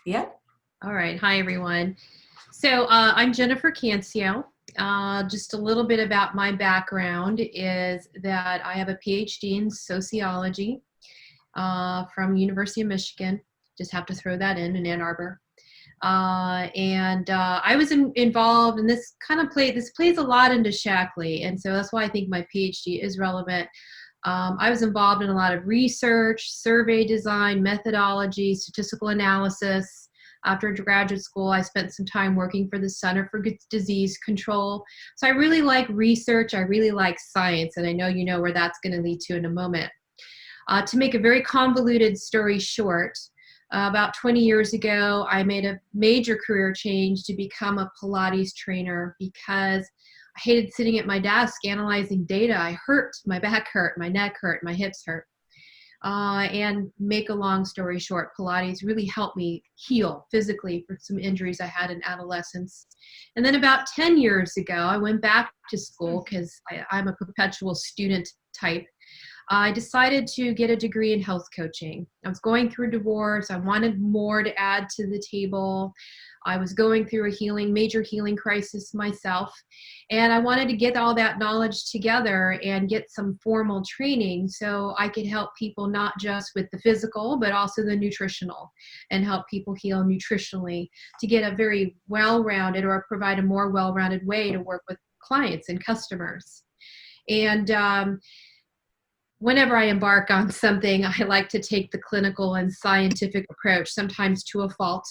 Yeah. All right. Hi, everyone. So I'm Jennifer Cancio. Just a little bit about my background is that I have a PhD in sociology from University of Michigan. Just have to throw that in Ann Arbor. I was involved in this this plays a lot into Shackley. And so that's why I think my PhD is relevant. I was involved in a lot of research, survey design, methodology, statistical analysis. After graduate school, I spent some time working for the Center for Disease Control. So I really like research. I really like science. And I know you know where that's going to lead to in a moment. To make a very convoluted story short, about 20 years ago, I made a major career change to become a Pilates trainer because I hated sitting at my desk analyzing data. I hurt, my back hurt, my neck hurt, my hips hurt. And make a long story short, Pilates really helped me heal physically for some injuries I had in adolescence. And then about 10 years ago, I went back to school because I'm a perpetual student type. I decided to get a degree in health coaching. I was going through a divorce. I wanted more to add to the table. I was going through a major healing crisis myself. And I wanted to get all that knowledge together and get some formal training so I could help people not just with the physical, but also the nutritional, and help people heal nutritionally to get a very well-rounded or provide a more well-rounded way to work with clients and customers. And whenever I embark on something, I like to take the clinical and scientific approach, sometimes to a fault,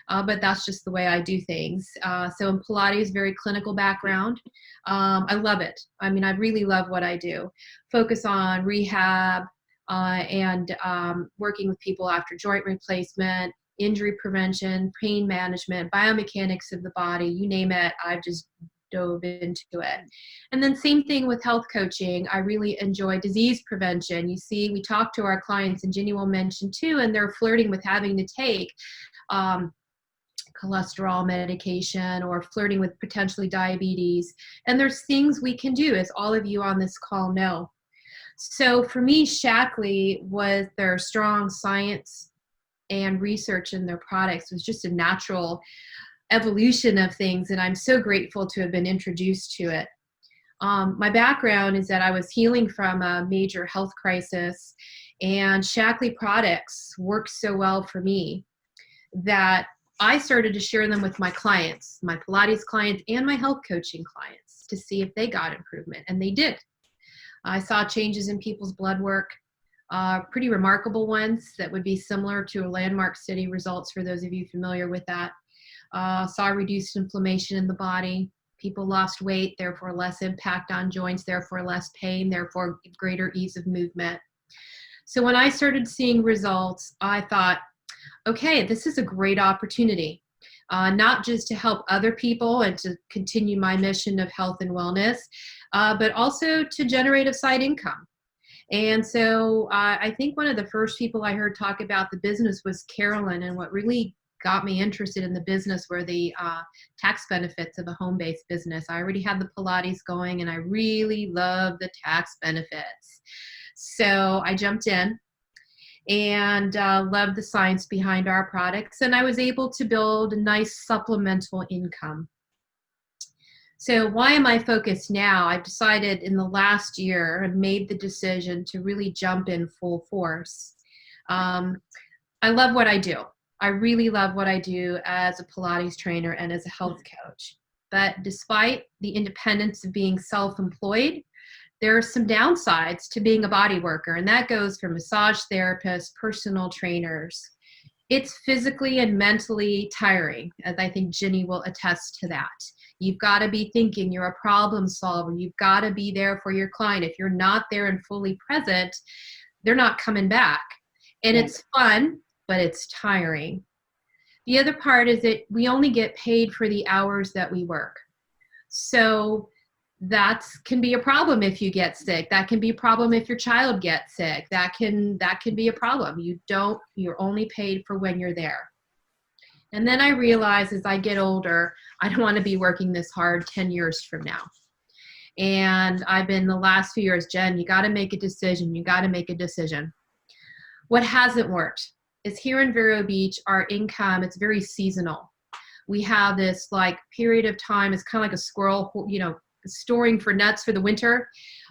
but that's just the way I do things. So in Pilates, very clinical background. I love it. I mean, I really love what I do. Focus on rehab and working with people after joint replacement, injury prevention, pain management, biomechanics of the body, you name it. I've just dove into it. And then same thing with health coaching. I really enjoy disease prevention. You see, we talk to our clients, and Ginny will mention too, and they're flirting with having to take cholesterol medication or flirting with potentially diabetes. And there's things we can do, as all of you on this call know. So for me, Shackley was their strong science and research in their products. It was just a natural evolution of things, and I'm so grateful to have been introduced to it. My background is that I was healing from a major health crisis, and Shackley products worked so well for me that I started to share them with my clients, my Pilates clients and my health coaching clients, to see if they got improvement, and they did. I saw changes in people's blood work, pretty remarkable ones that would be similar to a landmark study results for those of you familiar with that. Saw reduced inflammation in the body. People lost weight, therefore less impact on joints, therefore less pain, therefore greater ease of movement. So when I started seeing results, I thought, okay, this is a great opportunity, not just to help other people and to continue my mission of health and wellness, but also to generate a side income. And so I think one of the first people I heard talk about the business was Carolyn, and what really got me interested in the business were the tax benefits of a home-based business. I already had the Pilates going, and I really love the tax benefits. So I jumped in and loved the science behind our products, and I was able to build a nice supplemental income. So why am I focused now? I've decided in the last year, I've made the decision to really jump in full force. I love what I do. I really love what I do as a Pilates trainer and as a health coach. But despite the independence of being self-employed, there are some downsides to being a body worker, and that goes for massage therapists, personal trainers. It's physically and mentally tiring, as I think Ginny will attest to that. You've got to be thinking, you're a problem solver. You've got to be there for your client. If you're not there and fully present, they're not coming back. And it's fun, but it's tiring. The other part is that we only get paid for the hours that we work. So that can be a problem if you get sick. That can be a problem if your child gets sick. That can be a problem. You're only paid for when you're there. And then I realize as I get older, I don't want to be working this hard 10 years from now. And I've been the last few years, Jen, you got to make a decision. You got to make a decision. What hasn't worked? is here in Vero Beach, our income, it's very seasonal. We have this like period of time, it's kind of like a squirrel, you know, storing for nuts for the winter.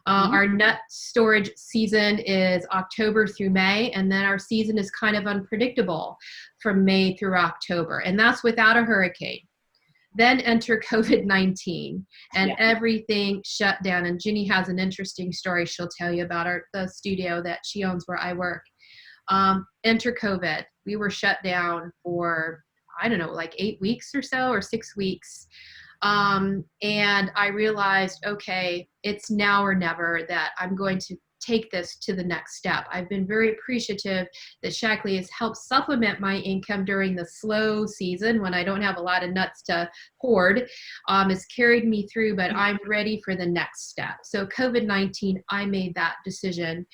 Our nut storage season is October through May, and then our season is kind of unpredictable from May through October, and that's without a hurricane. Then enter COVID-19, and everything shut down. And Ginny has an interesting story she'll tell you about the studio that she owns where I work. Enter COVID. We were shut down for, I don't know, like 8 weeks or so, or 6 weeks. And I realized, okay, it's now or never that I'm going to take this to the next step. I've been very appreciative that Shackley has helped supplement my income during the slow season when I don't have a lot of nuts to hoard. It's carried me through, but I'm ready for the next step. So COVID-19, I made that decision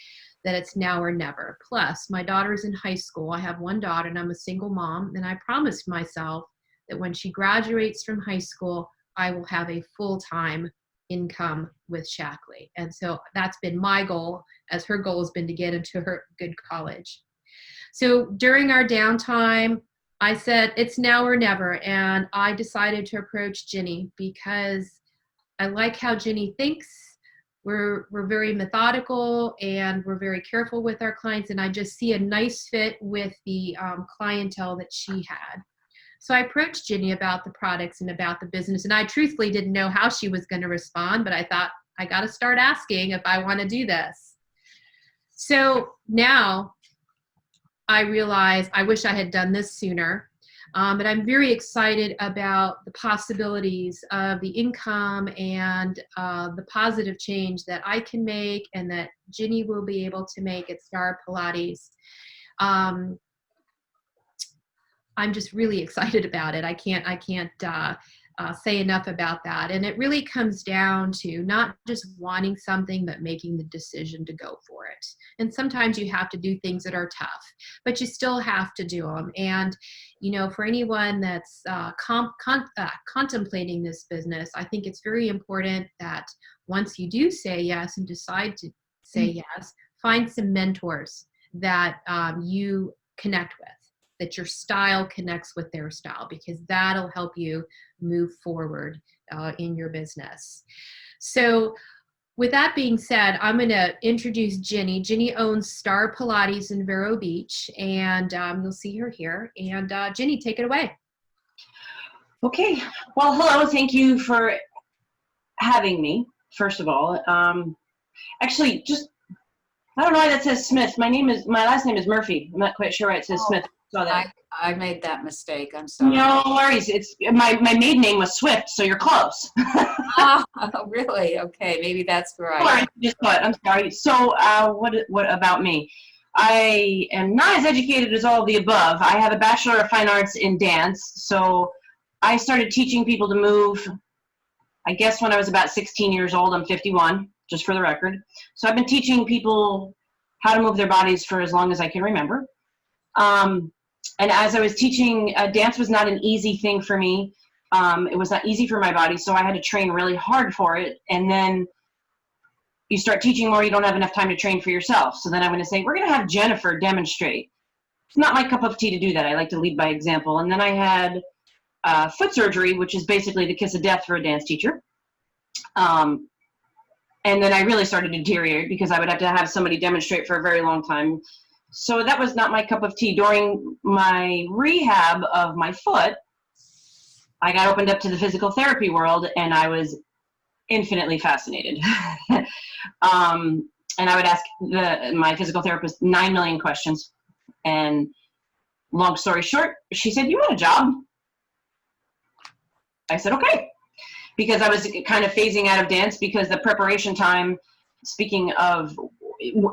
that it's now or never. Plus, my daughter's in high school. I have one daughter and I'm a single mom, and I promised myself that when she graduates from high school, I will have a full-time income with Shackley. And so that's been my goal, as her goal has been to get into her good college. So during our downtime, I said, it's now or never. And I decided to approach Ginny because I like how Ginny thinks. We're very methodical and we're very careful with our clients. And I just see a nice fit with the clientele that she had. So I approached Ginny about the products and about the business, and I truthfully didn't know how she was going to respond, but I thought I got to start asking if I want to do this. So now I realize I wish I had done this sooner, but I'm very excited about the possibilities of the income and the positive change that I can make and that Ginny will be able to make at Star Pilates. I'm just really excited about it. I can't say enough about that. And it really comes down to not just wanting something, but making the decision to go for it. And sometimes you have to do things that are tough, but you still have to do them. And, you know, for anyone that's contemplating this business, I think it's very important that once you do say yes and decide to say yes, find some mentors that you connect with, that your style connects with their style, because that'll help you move forward in your business. So with that being said, I'm going to introduce Ginny. Ginny owns Star Pilates in Vero Beach, and you'll see her here. And Ginny, take it away. Okay. Well, hello. Thank you for having me, first of all. Actually, just, I don't know why that says Smith. My last name is Murphy. I'm not quite sure why it says Smith. Saw that. I made that mistake. I'm sorry. No worries. It's my maiden name was Swift, so you're close. Oh, really? Okay, maybe that's right. Sorry, just what? I'm sorry. So, what about me? I am not as educated as all of the above. I have a Bachelor of Fine Arts in dance, so I started teaching people to move, I guess, when I was about 16 years old. I'm 51, just for the record. So I've been teaching people how to move their bodies for as long as I can remember. And as I was teaching, dance was not an easy thing for me. It was not easy for my body, so I had to train really hard for it. And then you start teaching more, you don't have enough time to train for yourself. So then I'm going to say, we're going to have Jennifer demonstrate. It's not my cup of tea to do that. I like to lead by example. And then I had foot surgery, which is basically the kiss of death for a dance teacher. And then I really started to deteriorate because I would have to have somebody demonstrate for a very long time. So that was not my cup of tea. During my rehab of my foot, I got opened up to the physical therapy world, and I was infinitely fascinated. And I would ask my physical therapist 9 million questions. And long story short, she said, "You want a job?" I said, "Okay." Because I was kind of phasing out of dance because the preparation time, speaking of,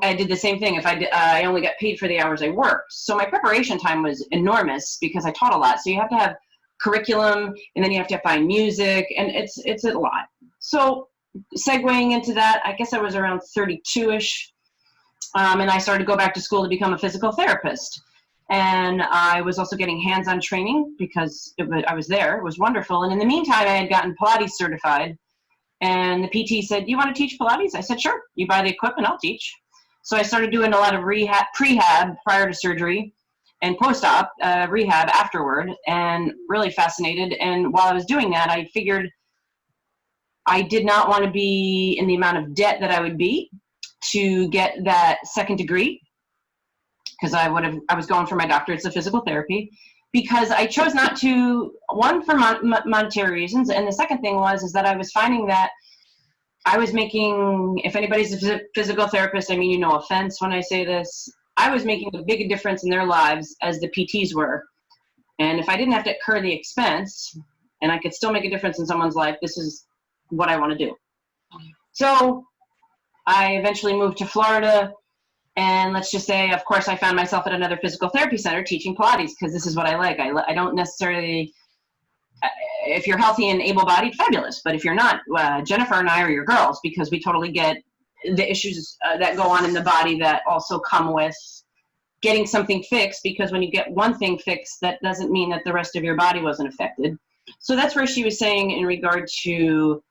I did the same thing. If I only got paid for the hours I worked. So my preparation time was enormous because I taught a lot. So you have to have curriculum, and then you have to find music, and it's a lot. So segueing into that, I guess I was around 32-ish, and I started to go back to school to become a physical therapist. And I was also getting hands-on training because I was there. It was wonderful. And in the meantime, I had gotten Pilates certified. And the PT said, "You want to teach Pilates?" I said, "Sure. You buy the equipment, I'll teach." So I started doing a lot of prehab prior to surgery. and post-op rehab afterward, and really fascinated. And while I was doing that, I figured I did not want to be in the amount of debt that I would be to get that second degree, because I was going for my doctorates of physical therapy, because I chose not to, one, for monetary reasons, and the second thing is that I was finding that I was making, if anybody's a physical therapist, I mean, you no offense when I say this, I was making a big difference in their lives as the PTs were. And if I didn't have to incur the expense and I could still make a difference in someone's life, this is what I want to do. So I eventually moved to Florida, and let's just say, of course, I found myself at another physical therapy center teaching Pilates, because this is what I like. I don't necessarily, if you're healthy and able-bodied, fabulous. But if you're not, Jennifer and I are your girls, because we totally get the issues that go on in the body that also come with getting something fixed, because when you get one thing fixed, that doesn't mean that the rest of your body wasn't affected. So that's where she was saying in regard to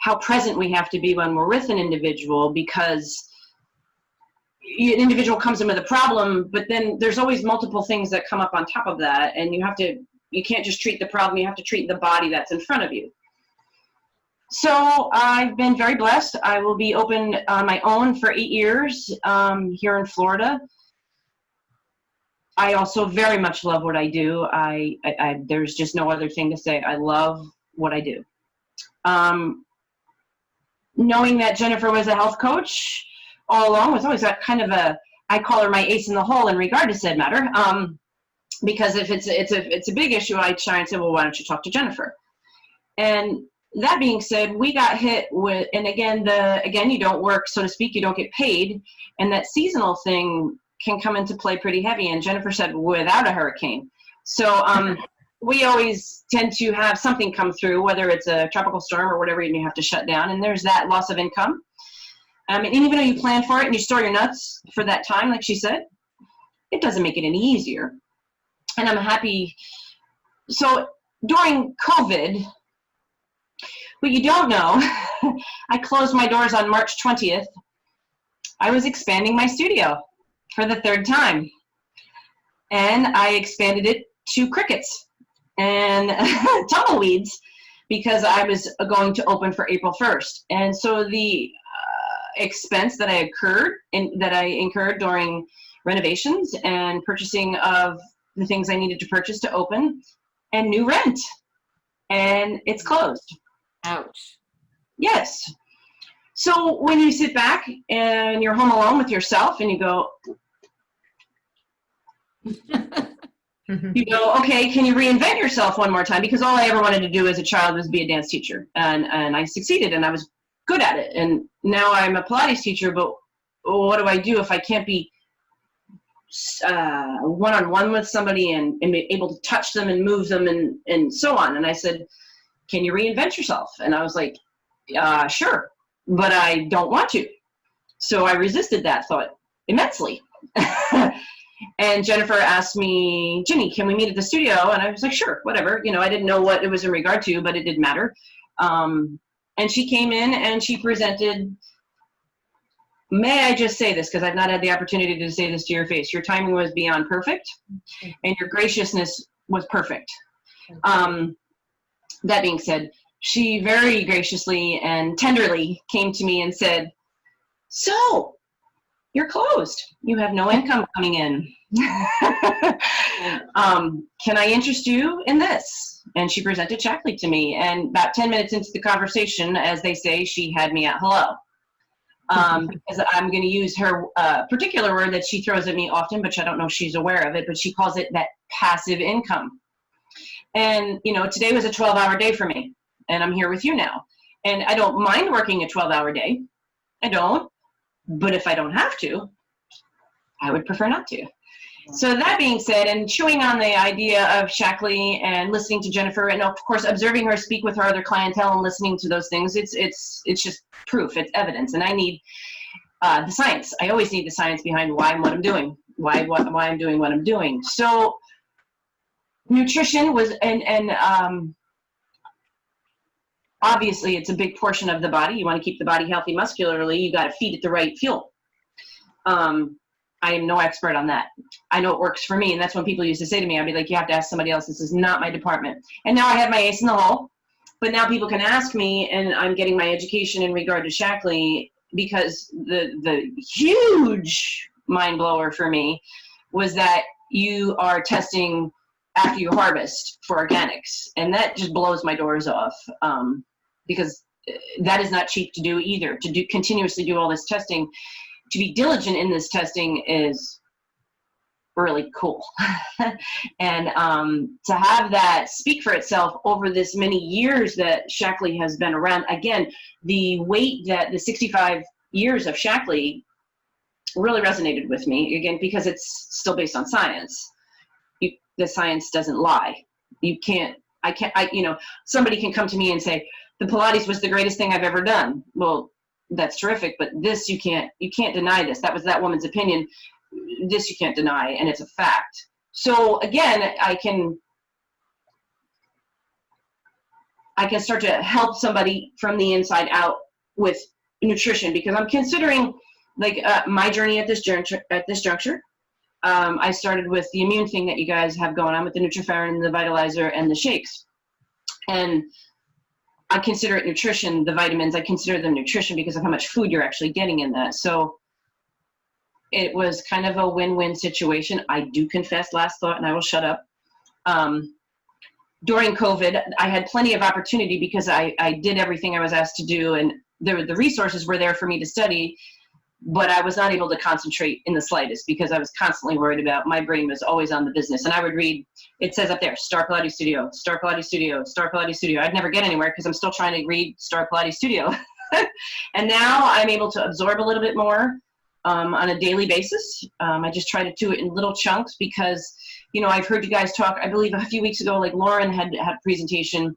how present we have to be when we're with an individual, because an individual comes in with a problem, but then there's always multiple things that come up on top of that, and you can't just treat the problem, you have to treat the body that's in front of you. So I've been very blessed. I will be open on my own for 8 years here in Florida. I also very much love what I do. There's just no other thing to say. I love what I do. Knowing that Jennifer was a health coach all along was always that kind of I call her my ace in the hole in regard to said matter. Because if it's a big issue, I try and say, well, why don't you talk to Jennifer? And that being said, we got hit with, and again, you don't work, so to speak, you don't get paid, and that seasonal thing can come into play pretty heavy. And Jennifer said, without a hurricane. So we always tend to have something come through, whether it's a tropical storm or whatever, and you have to shut down, and there's that loss of income. And even though you plan for it and you store your nuts for that time, like she said, it doesn't make it any easier. And I'm happy. So during COVID, what you don't know, I closed my doors on March 20th. I was expanding my studio for the third time. And I expanded it to crickets and tumbleweeds, because I was going to open for April 1st. And so the expense that I incurred during renovations and purchasing of the things I needed to purchase to open, and new rent, and it's closed. Ouch. Yes. So when you sit back and you're home alone with yourself and you go, okay, can you reinvent yourself one more time? Because all I ever wanted to do as a child was be a dance teacher, and I succeeded, and I was good at it. And now I'm a Pilates teacher, but what do I do if I can't be one-on-one with somebody and be able to touch them and move them and so on? And I said, can you reinvent yourself? And I was like, sure, but I don't want to. So I resisted that thought immensely. And Jennifer asked me, Ginny, can we meet at the studio? And I was like, sure, whatever. I didn't know what it was in regard to, but it didn't matter. And she came in and she presented. May I just say this, because I've not had the opportunity to say this to your face. Your timing was beyond perfect, and your graciousness was perfect. That being said, she very graciously and tenderly came to me and said, so, you're closed. You have no income coming in. Can I interest you in this? And she presented Shackley to me. And about 10 minutes into the conversation, as they say, she had me at hello. Because I'm going to use her particular word that she throws at me often, but I don't know if she's aware of it, but she calls it that passive income. And, today was a 12-hour day for me, and I'm here with you now. And I don't mind working a 12-hour day. I don't. But if I don't have to, I would prefer not to. So that being said, and chewing on the idea of Shackley and listening to Jennifer, and of course observing her speak with her other clientele and listening to those things, it's just proof, it's evidence. And I need the science. I always need the science behind why I'm what I'm doing, why I'm doing what I'm doing. So nutrition was, and obviously it's a big portion of the body. You want to keep the body healthy muscularly, you got to feed it the right fuel. I am no expert on that. I know it works for me. And that's when people used to say to me, I'd be like, you have to ask somebody else. This is not my department. And now I have my ace in the hole. But now people can ask me, and I'm getting my education in regard to Shackley, because the huge mind blower for me was that you are testing after you harvest for organics. And that just blows my doors off, because that is not cheap to do either. To do continuously do all this testing, to be diligent in this testing is really cool. And to have that speak for itself over this many years that Shackley has been around, again, the weight that the 65 years of Shackley really resonated with me, again, because it's still based on science. The science doesn't lie. Somebody can come to me and say, the Pilates was the greatest thing I've ever done. Well, that's terrific, but this, you can't deny this. That was that woman's opinion. This you can't deny, and it's a fact. So again, I can start to help somebody from the inside out with nutrition, because I'm considering my journey at this juncture. I started with the immune thing that you guys have going on with the Nutriferrin, the Vitalizer, and the shakes. And I consider it nutrition. The vitamins, I consider them nutrition because of how much food you're actually getting in that. So it was kind of a win-win situation. I do confess, last thought, and I will shut up. During COVID, I had plenty of opportunity because I did everything I was asked to do, and the resources were there for me to study, but I was not able to concentrate in the slightest because I was constantly worried about, my brain was always on the business. And I would read, it says up there, Star Pilates Studio, Star Pilates Studio, Star Pilates Studio. I'd never get anywhere because I'm still trying to read Star Pilates Studio. And now I'm able to absorb a little bit more on a daily basis. I just try to do it in little chunks because, I've heard you guys talk, I believe a few weeks ago, like Lauren had a presentation,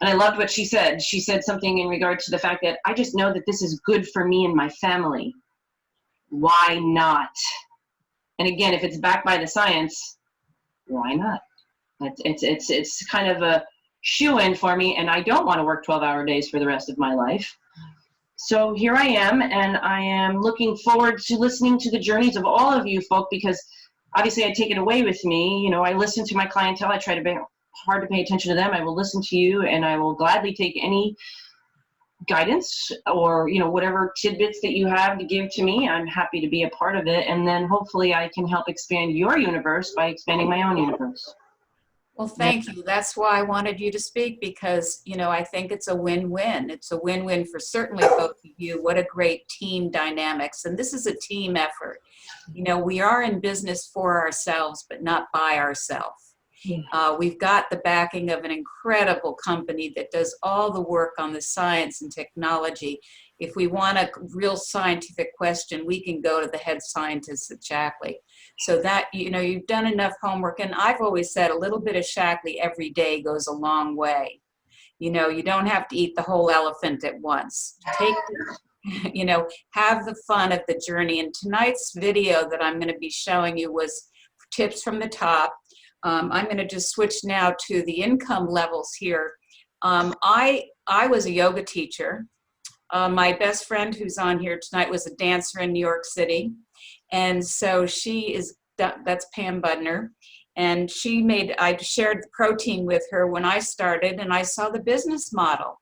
and I loved what she said. She said something in regard to the fact that I just know that this is good for me and my family. Why not? And again, if it's backed by the science, why not? It's kind of a shoo-in for me, and I don't want to work 12-hour days for the rest of my life. So here I am, and I am looking forward to listening to the journeys of all of you folk, because obviously I take it away with me. I listen to my clientele. I try to be hard to pay attention to them. I will listen to you, and I will gladly take any guidance or whatever tidbits that you have to give to me. I'm happy to be a part of it, and then hopefully I can help expand your universe by expanding my own universe. Well, thank you. That's why I wanted you to speak, because I think it's a win-win. It's a win-win for certainly both of you. What a great team dynamics, and this is a team effort. We are in business for ourselves, but not by ourselves. We've got the backing of an incredible company that does all the work on the science and technology. If we want a real scientific question, we can go to the head scientist at Shackley. So that, you've done enough homework. And I've always said a little bit of Shackley every day goes a long way. You don't have to eat the whole elephant at once. Have the fun of the journey. And tonight's video that I'm going to be showing you was tips from the top. I'm going to just switch now to the income levels here. I was a yoga teacher. My best friend who's on here tonight was a dancer in New York City. And so that's Pam Budner. And I shared the protein with her when I started, and I saw the business model.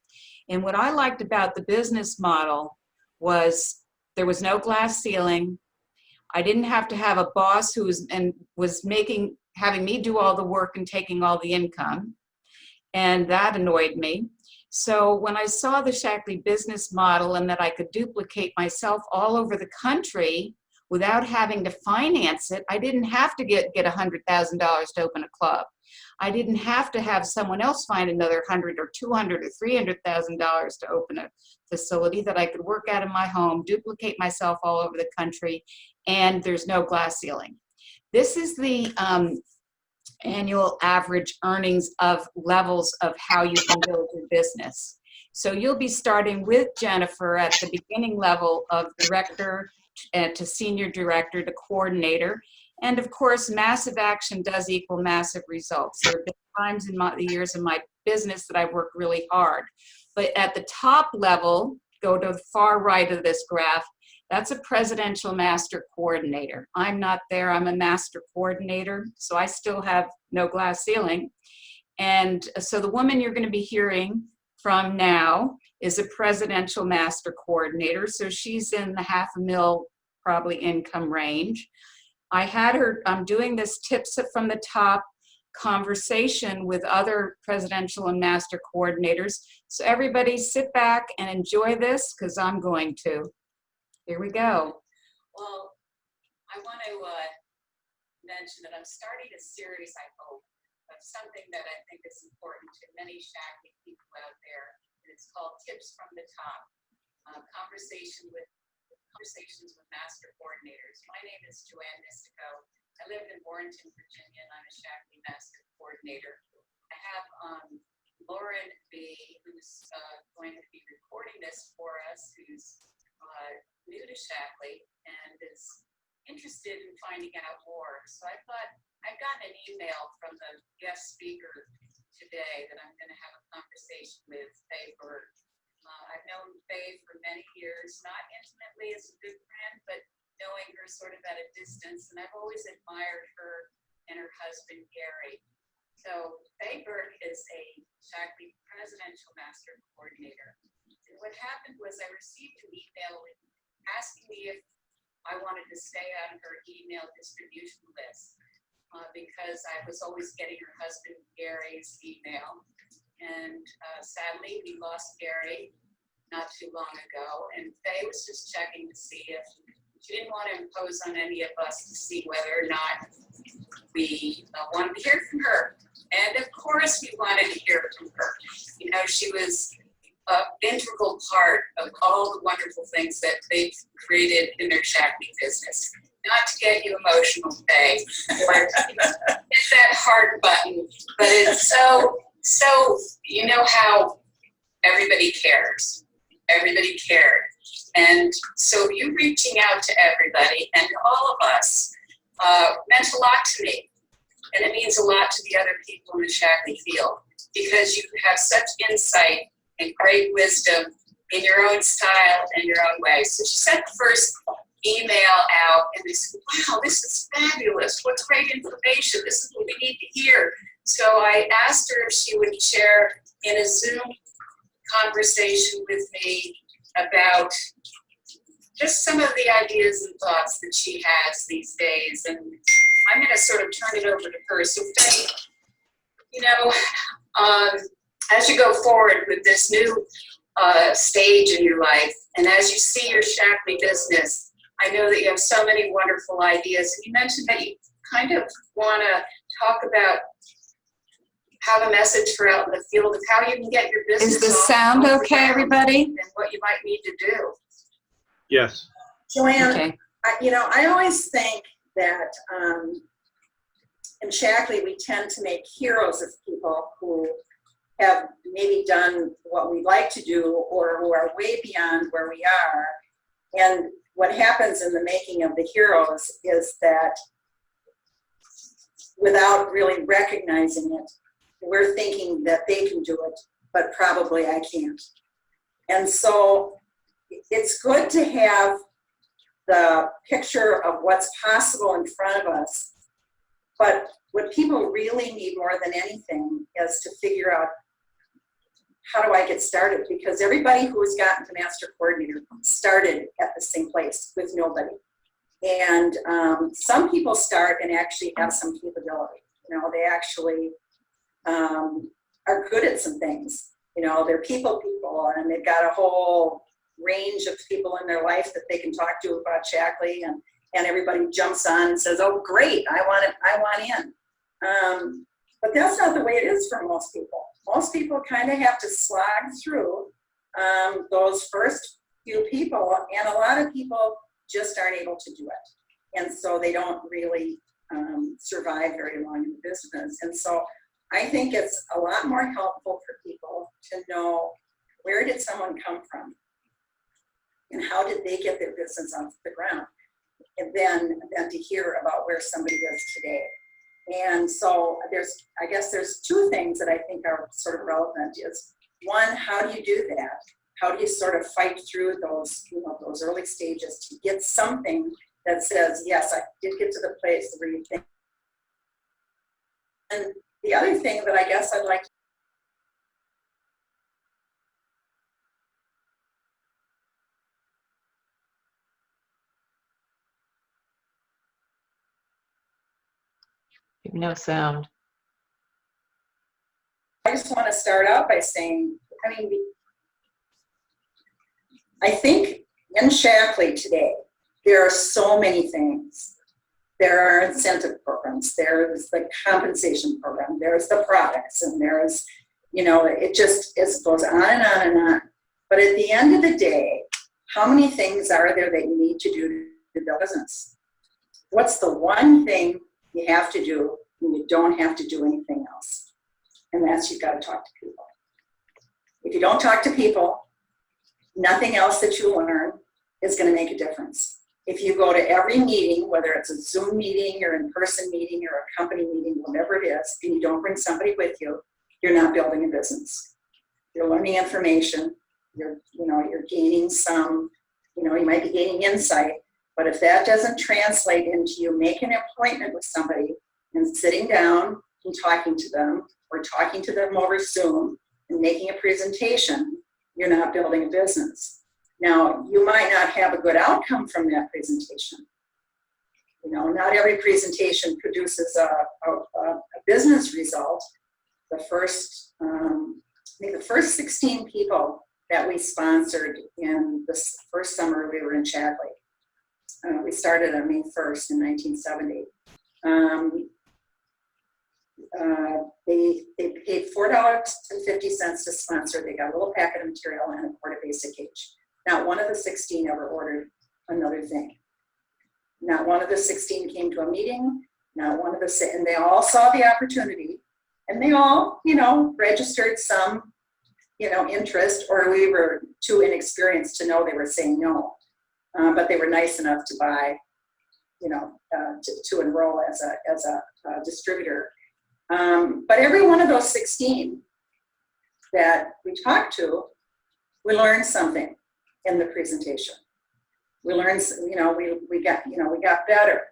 And what I liked about the business model was there was no glass ceiling. I didn't have to have a boss who was having me do all the work and taking all the income. And that annoyed me. So when I saw the Shackley business model and that I could duplicate myself all over the country without having to finance it, I didn't have to get $100,000 to open a club. I didn't have to have someone else find another $100,000 or $200,000 or $300,000 to open a facility, that I could work out of my home, duplicate myself all over the country, and there's no glass ceiling. This is the annual average earnings of levels of how you can build your business. So you'll be starting with Jennifer at the beginning level of director to senior director to coordinator. And of course, massive action does equal massive results. There have been times in the years of my business that I've worked really hard. But at the top level, go to the far right of this graph, That's a presidential master coordinator. I'm not there, I'm a master coordinator, so I still have no glass ceiling. And so the woman you're going to be hearing from now is a presidential master coordinator. So she's in the $500,000 probably income range. I had her, I'm doing this tips from the top conversation with other presidential and master coordinators. So everybody sit back and enjoy this because I'm going to. Here we go. Well, I want to mention that I'm starting a series, I hope, of something that I think is important to many Shaklee people out there. And it's called Tips from the Top, conversations with master coordinators. My name is Joanne Mystico. I live in Warrenton, Virginia, and I'm a Shaklee master coordinator. I have Lauren B., who's going to be recording this for us, who's new to Shaklee and is interested in finding out more. So I thought, I got an email from the guest speaker today that I'm going to have a conversation with Faye Burke. I've known Faye for many years, not intimately as a good friend, but knowing her sort of at a distance, and I've always admired her and her husband, Gary. So Faye Burke is a Shaklee Presidential Master Coordinator. And what happened was I received an email asking me if I wanted to stay on her email distribution list because I was always getting her husband Gary's email. And sadly, we lost Gary not too long ago. And Faye was just checking to see if she didn't want to impose on any of us to see whether or not we wanted to hear from her. And of course, we wanted to hear from her. You know, she was an integral part of all the wonderful things that they've created in their Shaklee business. Not to get you emotional, Faye, or hit that heart button, but it's so you know how everybody cares. Everybody cared. And so you reaching out to everybody and all of us meant a lot to me. And it means a lot to the other people in the Shaklee field because you have such insight and great wisdom in your own style and your own way. So she sent the first email out and they said, wow, this is fabulous. What great information. This is what we need to hear. So I asked her if she would share in a Zoom conversation with me about just some of the ideas and thoughts that she has these days. And I'm going to sort of turn it over to her. So Faye, you know, as you go forward with this new stage in your life, and as you see your Shaklee business, I know that you have so many wonderful ideas. And you mentioned that you kind of want to talk about have a message for out in the field of how you can get your business. Is the sound okay, everybody? And what you might need to do. Yes. Joanne, Okay. I always think that in Shaklee we tend to make heroes of people who have maybe done what we like to do or who are way beyond where we are. And what happens in the making of the heroes is that without really recognizing it, we're thinking that they can do it, but probably I can't. And so it's good to have the picture of what's possible in front of us. But what people really need more than anything is to figure out, how do I get started? Because everybody who has gotten to Master Coordinator started at the same place with nobody. And some people start and actually have some capability. You know, they actually are good at some things. You know, they're people and they've got a whole range of people in their life that they can talk to about Shaklee, and everybody jumps on and says, oh great, I want in. But that's not the way it is for most people. Most people kind of have to slog through those first few people, and a lot of people just aren't able to do it. And so they don't really survive very long in the business. And so I think it's a lot more helpful for people to know, where did someone come from? And how did they get their business off the ground? And then to hear about where somebody is today. And so I guess there's two things that I think are sort of relevant is, one, how do you do that? How do you sort of fight through those, those early stages to get something that says, yes, I did get to the place where you think. And the other thing that I guess I'd like to No sound. I just want to start out by saying, I think in Shackley today, there are so many things. There are incentive programs, there's the compensation program, there's the products, and there's, it goes on and on and on. But at the end of the day, how many things are there that you need to do to build a business? What's the one thing you have to do when you don't have to do anything else? And that's, you've got to talk to people. If you don't talk to people, nothing else that you learn is going to make a difference. If you go to every meeting, whether it's a Zoom meeting or in-person meeting or a company meeting, whatever it is, and you don't bring somebody with you, you're not building a business. You're learning information. You're gaining some, you might be gaining insight, but if that doesn't translate into you making an appointment with somebody and sitting down and talking to them, or talking to them over Zoom and making a presentation, you're not building a business. Now, you might not have a good outcome from that presentation. Not every presentation produces a business result. The first 16 people that we sponsored in this first summer we were in Shackley. We started on May 1st in 1970. They paid $4.50 to sponsor. They got a little packet of material and a quart of basic H. Not one of the 16 ever ordered another thing. Not one of the 16 came to a meeting. Not one of the, and they all saw the opportunity, and they all, registered some, interest, or we were too inexperienced to know they were saying no. But they were nice enough to buy, to enroll as a distributor. But every one of those 16 that we talked to, we learned something in the presentation. We learned, we got better,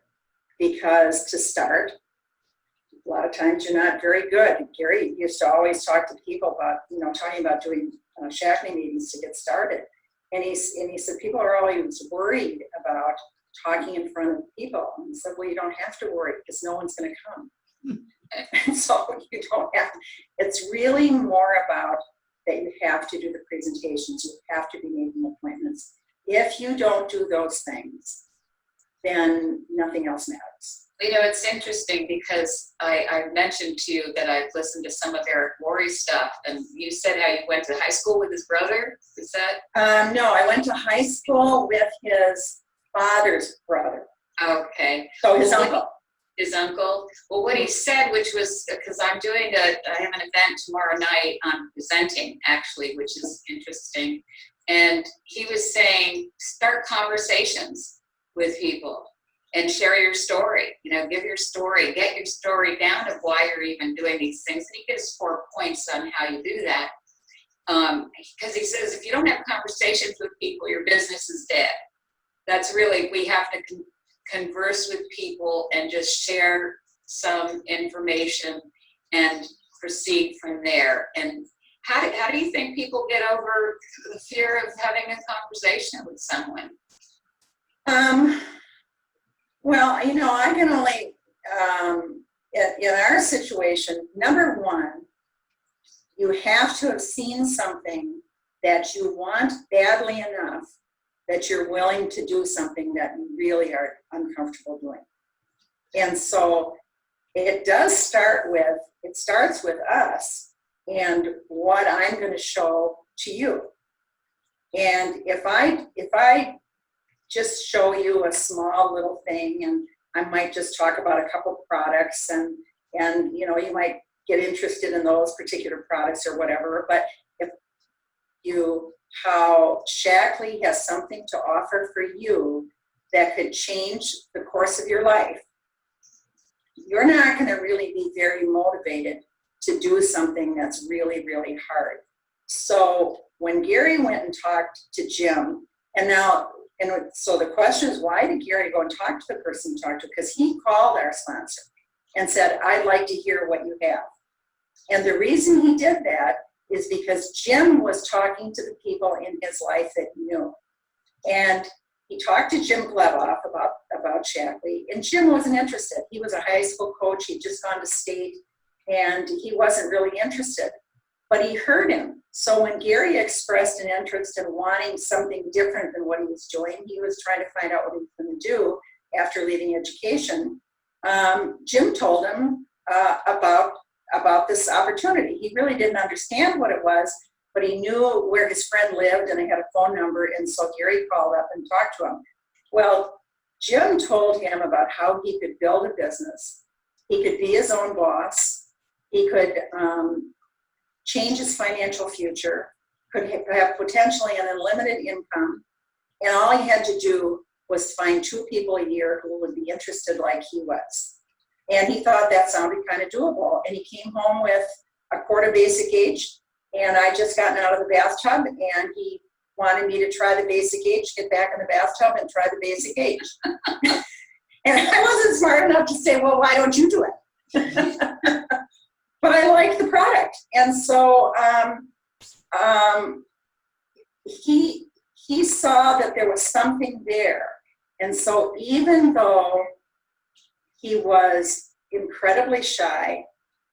because to start, a lot of times you're not very good. Gary used to always talk to people about, talking about doing Shackley meetings to get started. And he said, people are always worried about talking in front of people. And he said, well, you don't have to worry, because no one's going to come. So you don't have to. It's really more about that you have to do the presentations, you have to be making appointments. If you don't do those things, then nothing else matters. It's interesting because I mentioned to you that I've listened to some of Eric Worre's stuff, and you said how you went to high school with his brother. Is that? No, I went to high school with his father's brother. Okay. So his uncle. His uncle. Well, what he said, which was, because I have an event tomorrow night on presenting, actually, which is interesting. And he was saying, start conversations with people and share your story. Give your story, get your story down of why you're even doing these things. And he gives 4 points on how you do that. Because he says, if you don't have conversations with people, your business is dead. That's really, we have to converse with people and just share some information and proceed from there. And how do you think people get over the fear of having a conversation with someone? Well, I can only, in our situation, number one, you have to have seen something that you want badly enough that you're willing to do something that you really are uncomfortable doing. And so it starts with us and what I'm going to show to you. And if I just show you a small little thing, and I might just talk about a couple products, and you might get interested in those particular products or whatever, but how Shackley has something to offer for you that could change the course of your life, you're not going to really be very motivated to do something that's really, really hard. So when Gary went and talked to Jim, so the question is, why did Gary go and talk to the person he talked to? Because he called our sponsor and said, I'd like to hear what you have. And the reason he did that is because Jim was talking to the people in his life that he knew. And he talked to Jim Glevoff about Shackley, and Jim wasn't interested. He was a high school coach. He'd just gone to state, and he wasn't really interested. But he heard him. So when Gary expressed an interest in wanting something different than what he was doing, he was trying to find out what he was going to do after leaving education. Jim told him about this opportunity. He really didn't understand what it was, but he knew where his friend lived and he had a phone number, and so Gary called up and talked to him. Well, Jim told him about how he could build a business. He could be his own boss. He could change his financial future, could have potentially an unlimited income, and all he had to do was find 2 people a year who would be interested like he was. And he thought that sounded kind of doable. And he came home with a quart of Basic Age, and I just gotten out of the bathtub, and he wanted me to try the Basic Age, get back in the bathtub and try the Basic Age. And I wasn't smart enough to say, well, why don't you do it? But I liked the product. And so he saw that there was something there. And so even though he was incredibly shy,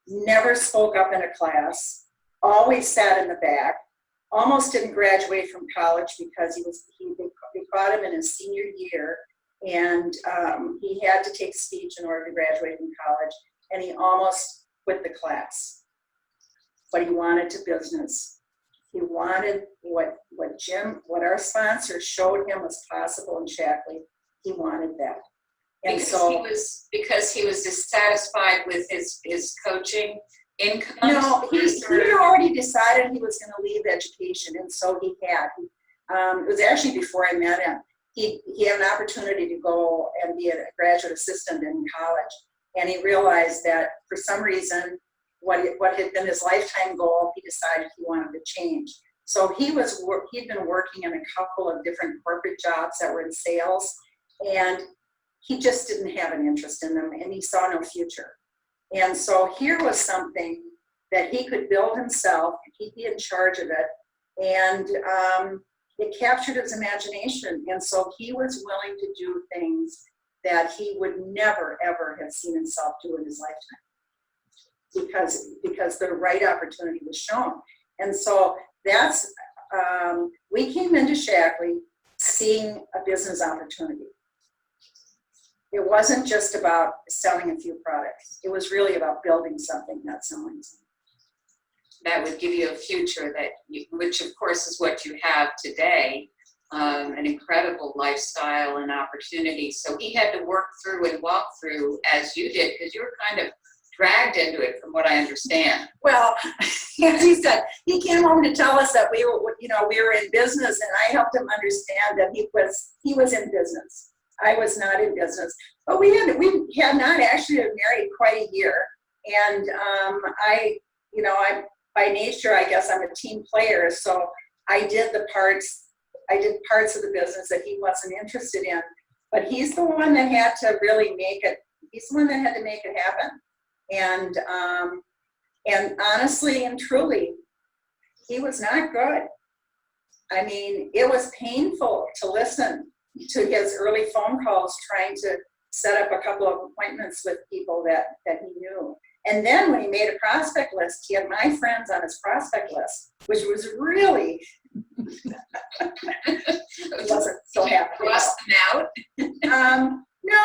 never spoke up in a class, always sat in the back, almost didn't graduate from college because they caught him in his senior year, and he had to take speech in order to graduate from college, and he almost quit the class. But he wanted to business. He wanted what our sponsor showed him was possible in Shackley. He wanted that. And because he was dissatisfied with his coaching income? No, he had already decided he was going to leave education, and so he had. It was actually before I met him. He had an opportunity to go and be a graduate assistant in college, and he realized that for some reason, what had been his lifetime goal, he decided he wanted to change. So he'd been working in a couple of different corporate jobs that were in sales, and he just didn't have an interest in them, and he saw no future. And so here was something that he could build himself, he'd be in charge of it, and it captured his imagination. And so he was willing to do things that he would never, ever have seen himself do in his lifetime, because the right opportunity was shown. And so that's, we came into Shackley seeing a business opportunity. It wasn't just about selling a few products. It was really about building something, not selling something. That would give you a future which of course is what you have today, an incredible lifestyle and opportunity. So he had to work through and walk through as you did, because you were kind of dragged into it from what I understand. Well, as he said, he came home to tell us that we were in business, and I helped him understand that he was in business. I was not in business, but we had not actually been married quite a year. And I by nature, I guess I'm a team player. So I did parts of the business that he wasn't interested in, but he's the one that had to really make it. He's the one that had to make it happen. And honestly and truly, he was not good. I mean, it was painful to listen to his early phone calls trying to set up a couple of appointments with people that he knew. And then when he made a prospect list, he had my friends on his prospect list, which was really, wasn't so happy. Crossed them out? No,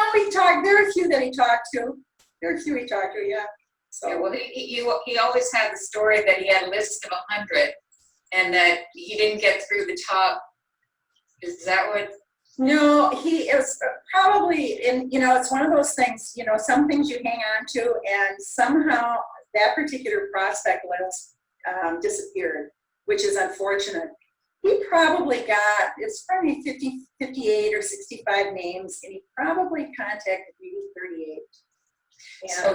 there were a few that he talked to. Yeah. So. Yeah, well, he always had the story that he had a list of 100 and that he didn't get through the top. Is that what? No, it was probably, it's one of those things, some things you hang on to, and somehow that particular prospect list disappeared, which is unfortunate. He probably it's probably 58 or 65 names, and he probably contacted maybe 38. And so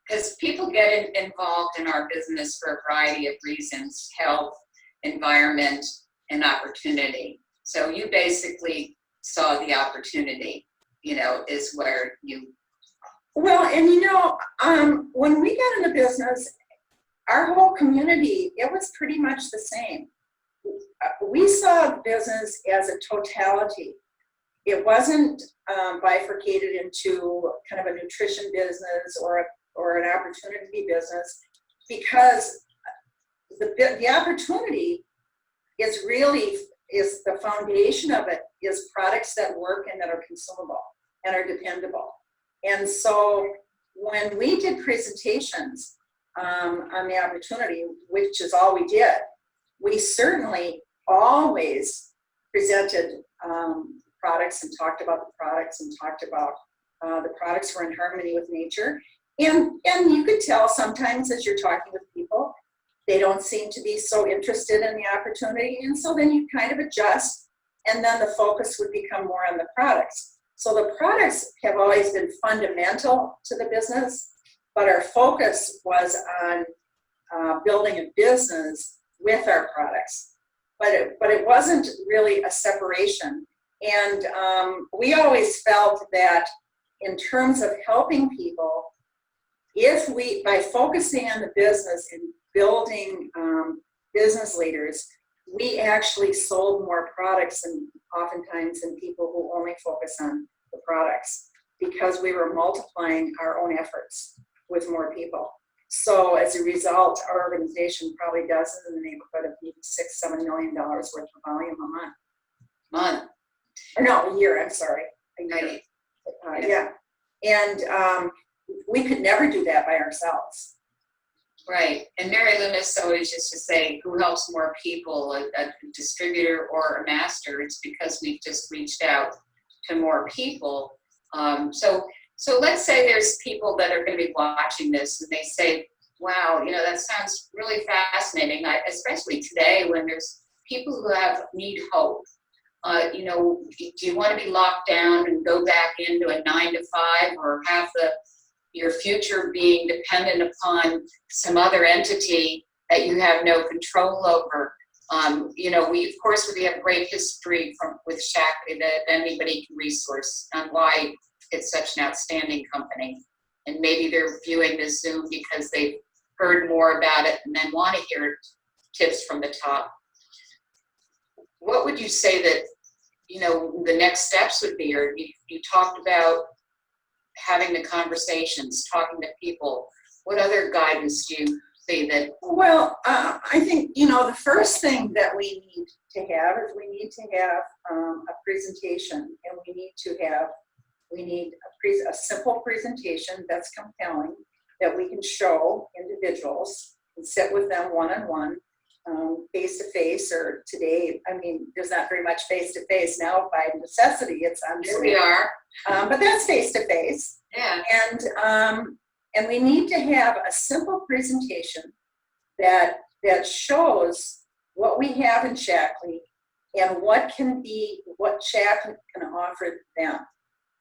because people get involved in our business for a variety of reasons: health, environment, and opportunity. So you basically saw the opportunity, is where you. Well, and when we got into business, our whole community, it was pretty much the same. We saw business as a totality. It wasn't bifurcated into kind of a nutrition business or an opportunity business, because the opportunity is the foundation of it is products that work and that are consumable and are dependable. And so when we did presentations on the opportunity, which is all we did, we certainly always presented products and talked about the products and talked about the products were in harmony with nature. And you could tell sometimes as you're talking with people, they don't seem to be so interested in the opportunity. And so then you kind of adjust, and then the focus would become more on the products. So the products have always been fundamental to the business, but our focus was on building a business with our products. But it wasn't really a separation. And we always felt that in terms of helping people, by focusing on the business and building business leaders, we actually sold more products than oftentimes than people who only focus on the products, because we were multiplying our own efforts with more people. So as a result, our organization probably does in the neighborhood of $6-7 million worth of volume a month. Or no, a year, I'm sorry. A year. Yeah. And we could never do that by ourselves. Right. And Mary Loomis always used to say, who helps more people, a distributor or a master? It's because we've just reached out to more people. So let's say there's people that are going to be watching this and they say, wow, that sounds really fascinating, especially today when there's people who need hope. Do you want to be locked down and go back into a 9-to-5, or have your future being dependent upon some other entity that you have no control over? We have great history with Shaklee that anybody can resource on why it's such an outstanding company. And maybe they're viewing this Zoom because they've heard more about it and then want to hear tips from the top. What would you say that, the next steps would be? Or you talked about having the conversations, talking to people. What other guidance do you say that? Well, I think, the first thing that we need to have is we need to have a presentation, and we need a simple presentation that's compelling, that we can show individuals and sit with them one-on-one, face-to-face, or today, there's not very much face-to-face now by necessity, it's on Zoom. Here we are. But that's face-to-face. Yeah. And we need to have a simple presentation that shows what we have in Shaklee and what Shaklee can offer them.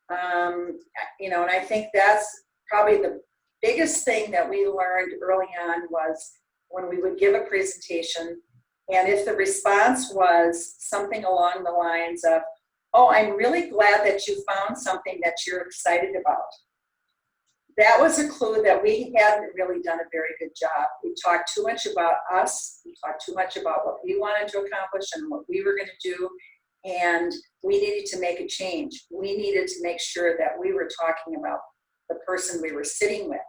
And I think that's probably the biggest thing that we learned early on, was when we would give a presentation, and if the response was something along the lines of, oh, I'm really glad that you found something that you're excited about. That was a clue that we hadn't really done a very good job. We talked too much about us. We talked too much about what we wanted to accomplish and what we were going to do. And we needed to make a change. We needed to make sure that we were talking about the person we were sitting with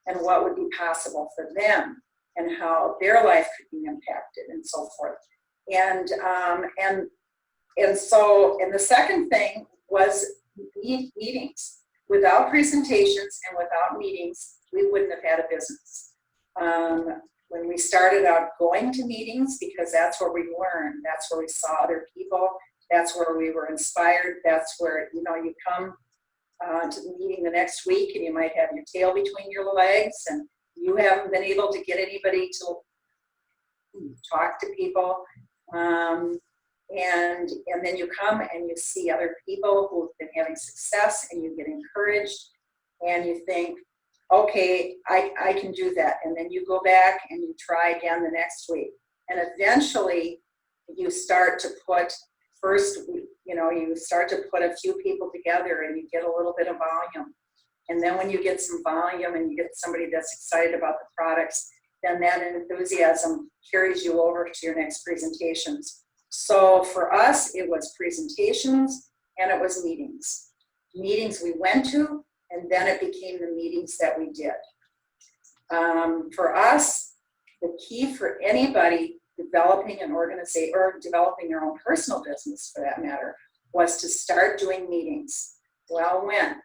and what would be possible for them and how their life could be impacted and so forth. And the second thing was meetings. Without presentations and without meetings, we wouldn't have had a business. When we started out going to meetings, because that's where we learned, that's where we saw other people, that's where we were inspired, that's where, you come to the meeting the next week and you might have your tail between your legs and you haven't been able to get anybody to talk to people. And then you come and you see other people who've been having success and you get encouraged and you think, okay, I can do that. And then you go back and you try again the next week. And eventually you start to put, you start to put a few people together and you get a little bit of volume. And then when you get some volume and you get somebody that's excited about the products, then that enthusiasm carries you over to your next presentations. So for us, it was presentations and it was meetings. Meetings we went to, and then it became the meetings that we did. For us, the key for anybody developing an organization or developing your own personal business for that matter was to start doing meetings. Well, when?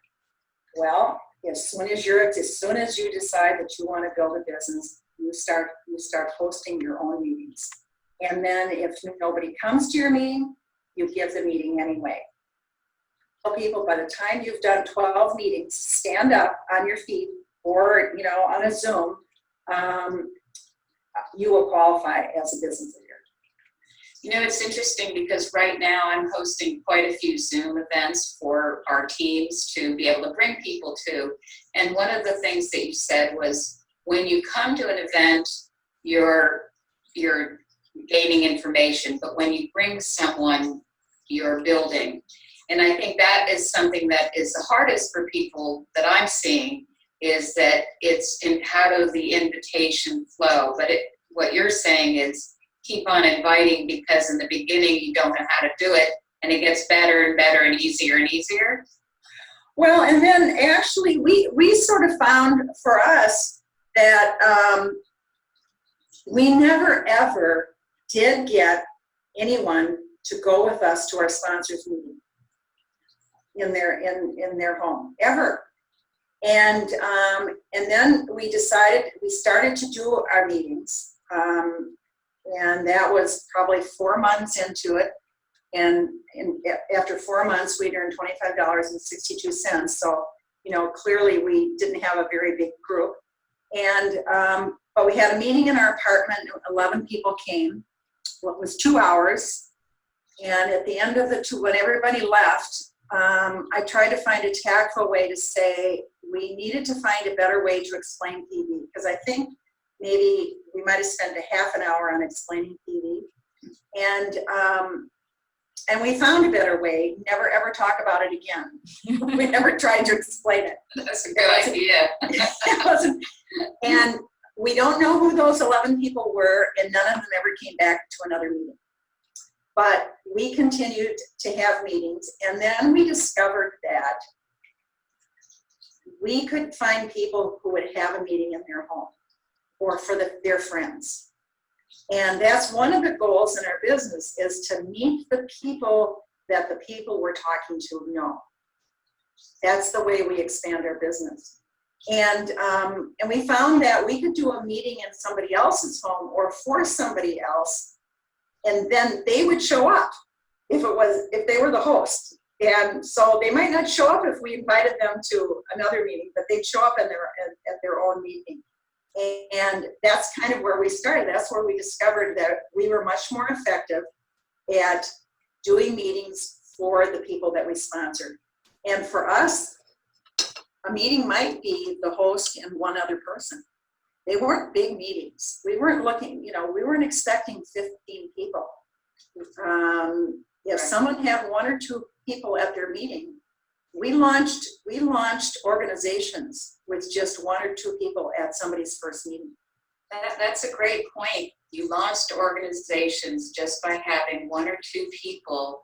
Well, as soon as you decide that you want to build a business, you start hosting your own meetings. And then if nobody comes to your meeting, you give the meeting anyway. Tell people by the time you've done 12 meetings, stand up on your feet or on a Zoom, you will qualify as a business leader. It's interesting because right now I'm hosting quite a few Zoom events for our teams to be able to bring people to. And one of the things that you said was when you come to an event, you're gaining information, but when you bring someone, you're building. And I think that is something that is the hardest for people that I'm seeing, is that it's in how does the invitation flow. But what you're saying is keep on inviting, because in the beginning you don't know how to do it, and it gets better and better and easier and easier. Well, and then actually we sort of found for us that we never ever did get anyone to go with us to our sponsors meeting in their home ever. And then we started to do our meetings. And that was probably 4 months into it. And after 4 months, we'd earned $25.62. So, clearly we didn't have a very big group. And, but we had a meeting in our apartment, 11 people came. Well, it was 2 hours. And at the end of when everybody left, I tried to find a tactful way to say we needed to find a better way to explain PV, because I think maybe we might have spent a half an hour on explaining PV. And we found a better way, never ever talk about it again. We never tried to explain it. That's a good idea. It wasn't, and we don't know who those 11 people were, and none of them ever came back to another meeting. But we continued to have meetings, and then we discovered that we could find people who would have a meeting in their home or for their friends. And that's one of the goals in our business, is to meet the people that the people we're talking to know. That's the way we expand our business. And we found that we could do a meeting in somebody else's home or for somebody else, and then they would show up if they were the host. And so they might not show up if we invited them to another meeting, but they'd show up at their own meeting. And that's kind of where we started. That's where we discovered that we were much more effective at doing meetings for the people that we sponsored. And for us, a meeting might be the host and one other person. They weren't big meetings. We weren't we weren't expecting 15 people. If someone had 1 or 2 people at their meeting, we launched organizations with just 1 or 2 people at somebody's first meeting. That's a great point. You launched organizations just by having 1 or 2 people.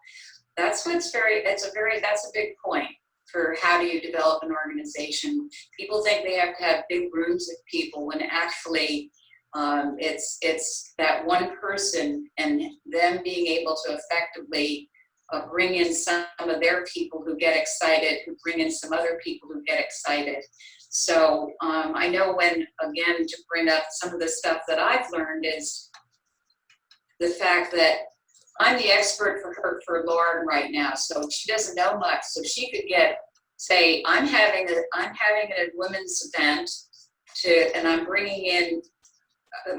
That's a big point for how do you develop an organization. People think they have to have big rooms of people, when actually it's that one person and them being able to effectively bring in some of their people who get excited, who bring in some other people who get excited. So I know again, to bring up some of the stuff that I've learned is the fact that I'm the expert for Lauren right now. So she doesn't know much. So she could say, I'm having a women's event and I'm bringing in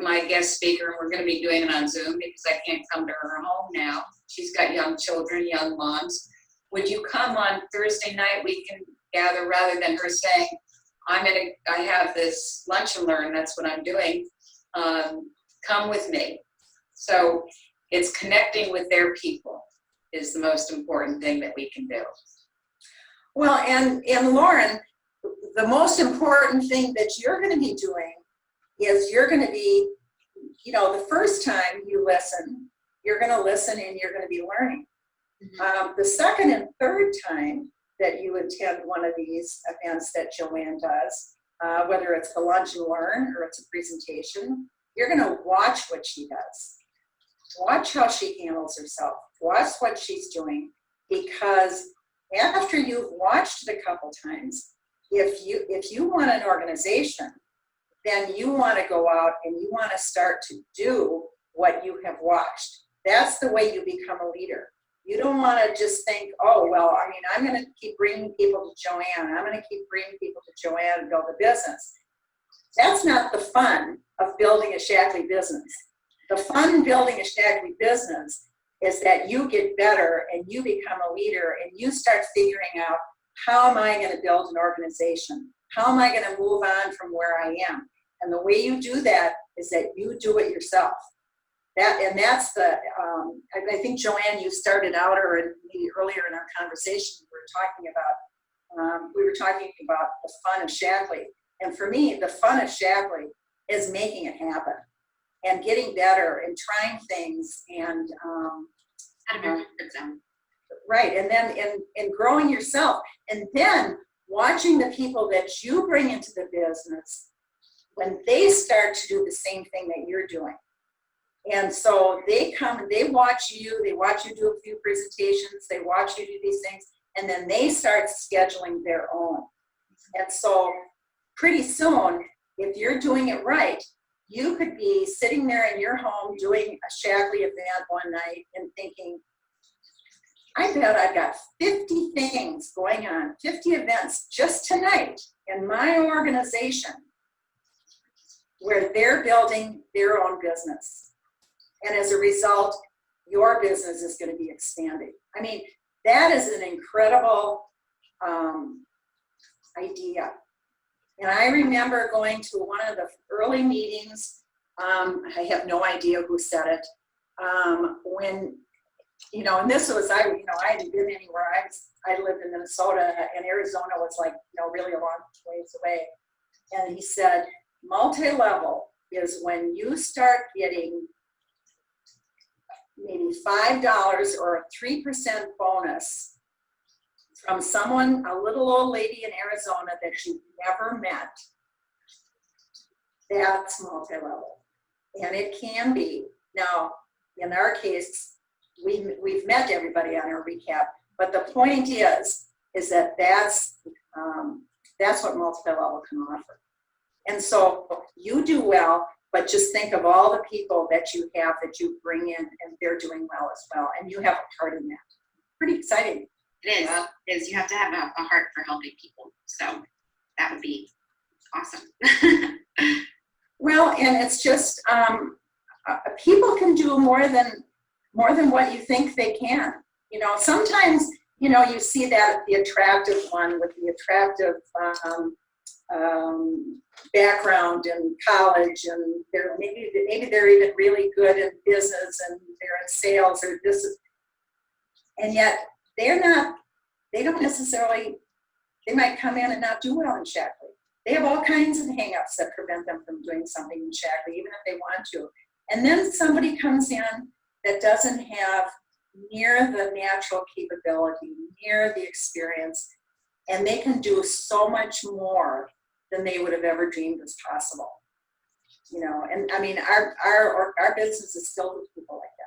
my guest speaker, and we're going to be doing it on Zoom because I can't come to her home now. She's got young children, young moms. Would you come on Thursday night? We can gather, rather than her saying, I have this lunch and learn, that's what I'm doing. Come with me. So it's connecting with their people is the most important thing that we can do. Well, and Lauren, the most important thing that you're going to be doing is you're going to be, the first time you listen, you're going to listen and you're going to be learning. The second and third time that you attend one of these events that Joanne does, whether it's the lunch and learn or it's a presentation, you're going to watch what she does. Watch how she handles herself. Watch what she's doing, because after you've watched it a couple times, if you want an organization, then you want to go out and you want to start to do what you have watched. That's the way you become a leader. You don't want to just think, oh, well, I'm going to keep bringing people to Joanne. I'm going to keep bringing people to Joanne and build a business. That's not the fun of building a Shackley business. The fun in building a Shackley business is that you get better and you become a leader and you start figuring out, how am I going to build an organization? How am I going to move on from where I am? And the way you do that is that you do it yourself. That's the, I think, Joanne, you started out, or maybe earlier in our conversation, we were talking about the fun of Shackley. And for me, the fun of Shackley is making it happen and getting better and trying things and out of your comfort zone. Right, and then in growing yourself, and then watching the people that you bring into the business when they start to do the same thing that you're doing. And so they come and they watch you do a few presentations, they watch you do these things, and then they start scheduling their own. And so pretty soon, if you're doing it right, you could be sitting there in your home doing a Shackley event one night and thinking, I bet I've got 50 things going on, 50 events just tonight in my organization where they're building their own business. And as a result, your business is going to be expanding. I mean, that is an incredible idea. And I remember going to one of the early meetings. I have no idea who said it. When, and this was, I hadn't been anywhere. I lived in Minnesota, and Arizona was like, really a long ways away. And he said, multi-level is when you start getting maybe $5 or a 3% bonus from someone, a little old lady in Arizona that you've never met. That's multi-level. And it can be. Now, in our case, we've met everybody on our recap, but the point is that that's what multi-level can offer. And so you do well, but just think of all the people that you have that you bring in, and they're doing well as well, and you have a part in that. Pretty exciting. It is you have to have a heart for helping people. So that would be awesome. Well, and it's just people can do more than what you think they can. Sometimes you see that the attractive one with the attractive background in college, and maybe they're even really good in business and they're in sales or this, and yet they don't necessarily, they might come in and not do well in Shackley. They have all kinds of hang-ups that prevent them from doing something in Shackley, even if they want to. And then somebody comes in that doesn't have near the natural capability, near the experience, and they can do so much more than they would have ever dreamed was possible. And I mean, our business is filled with people like that.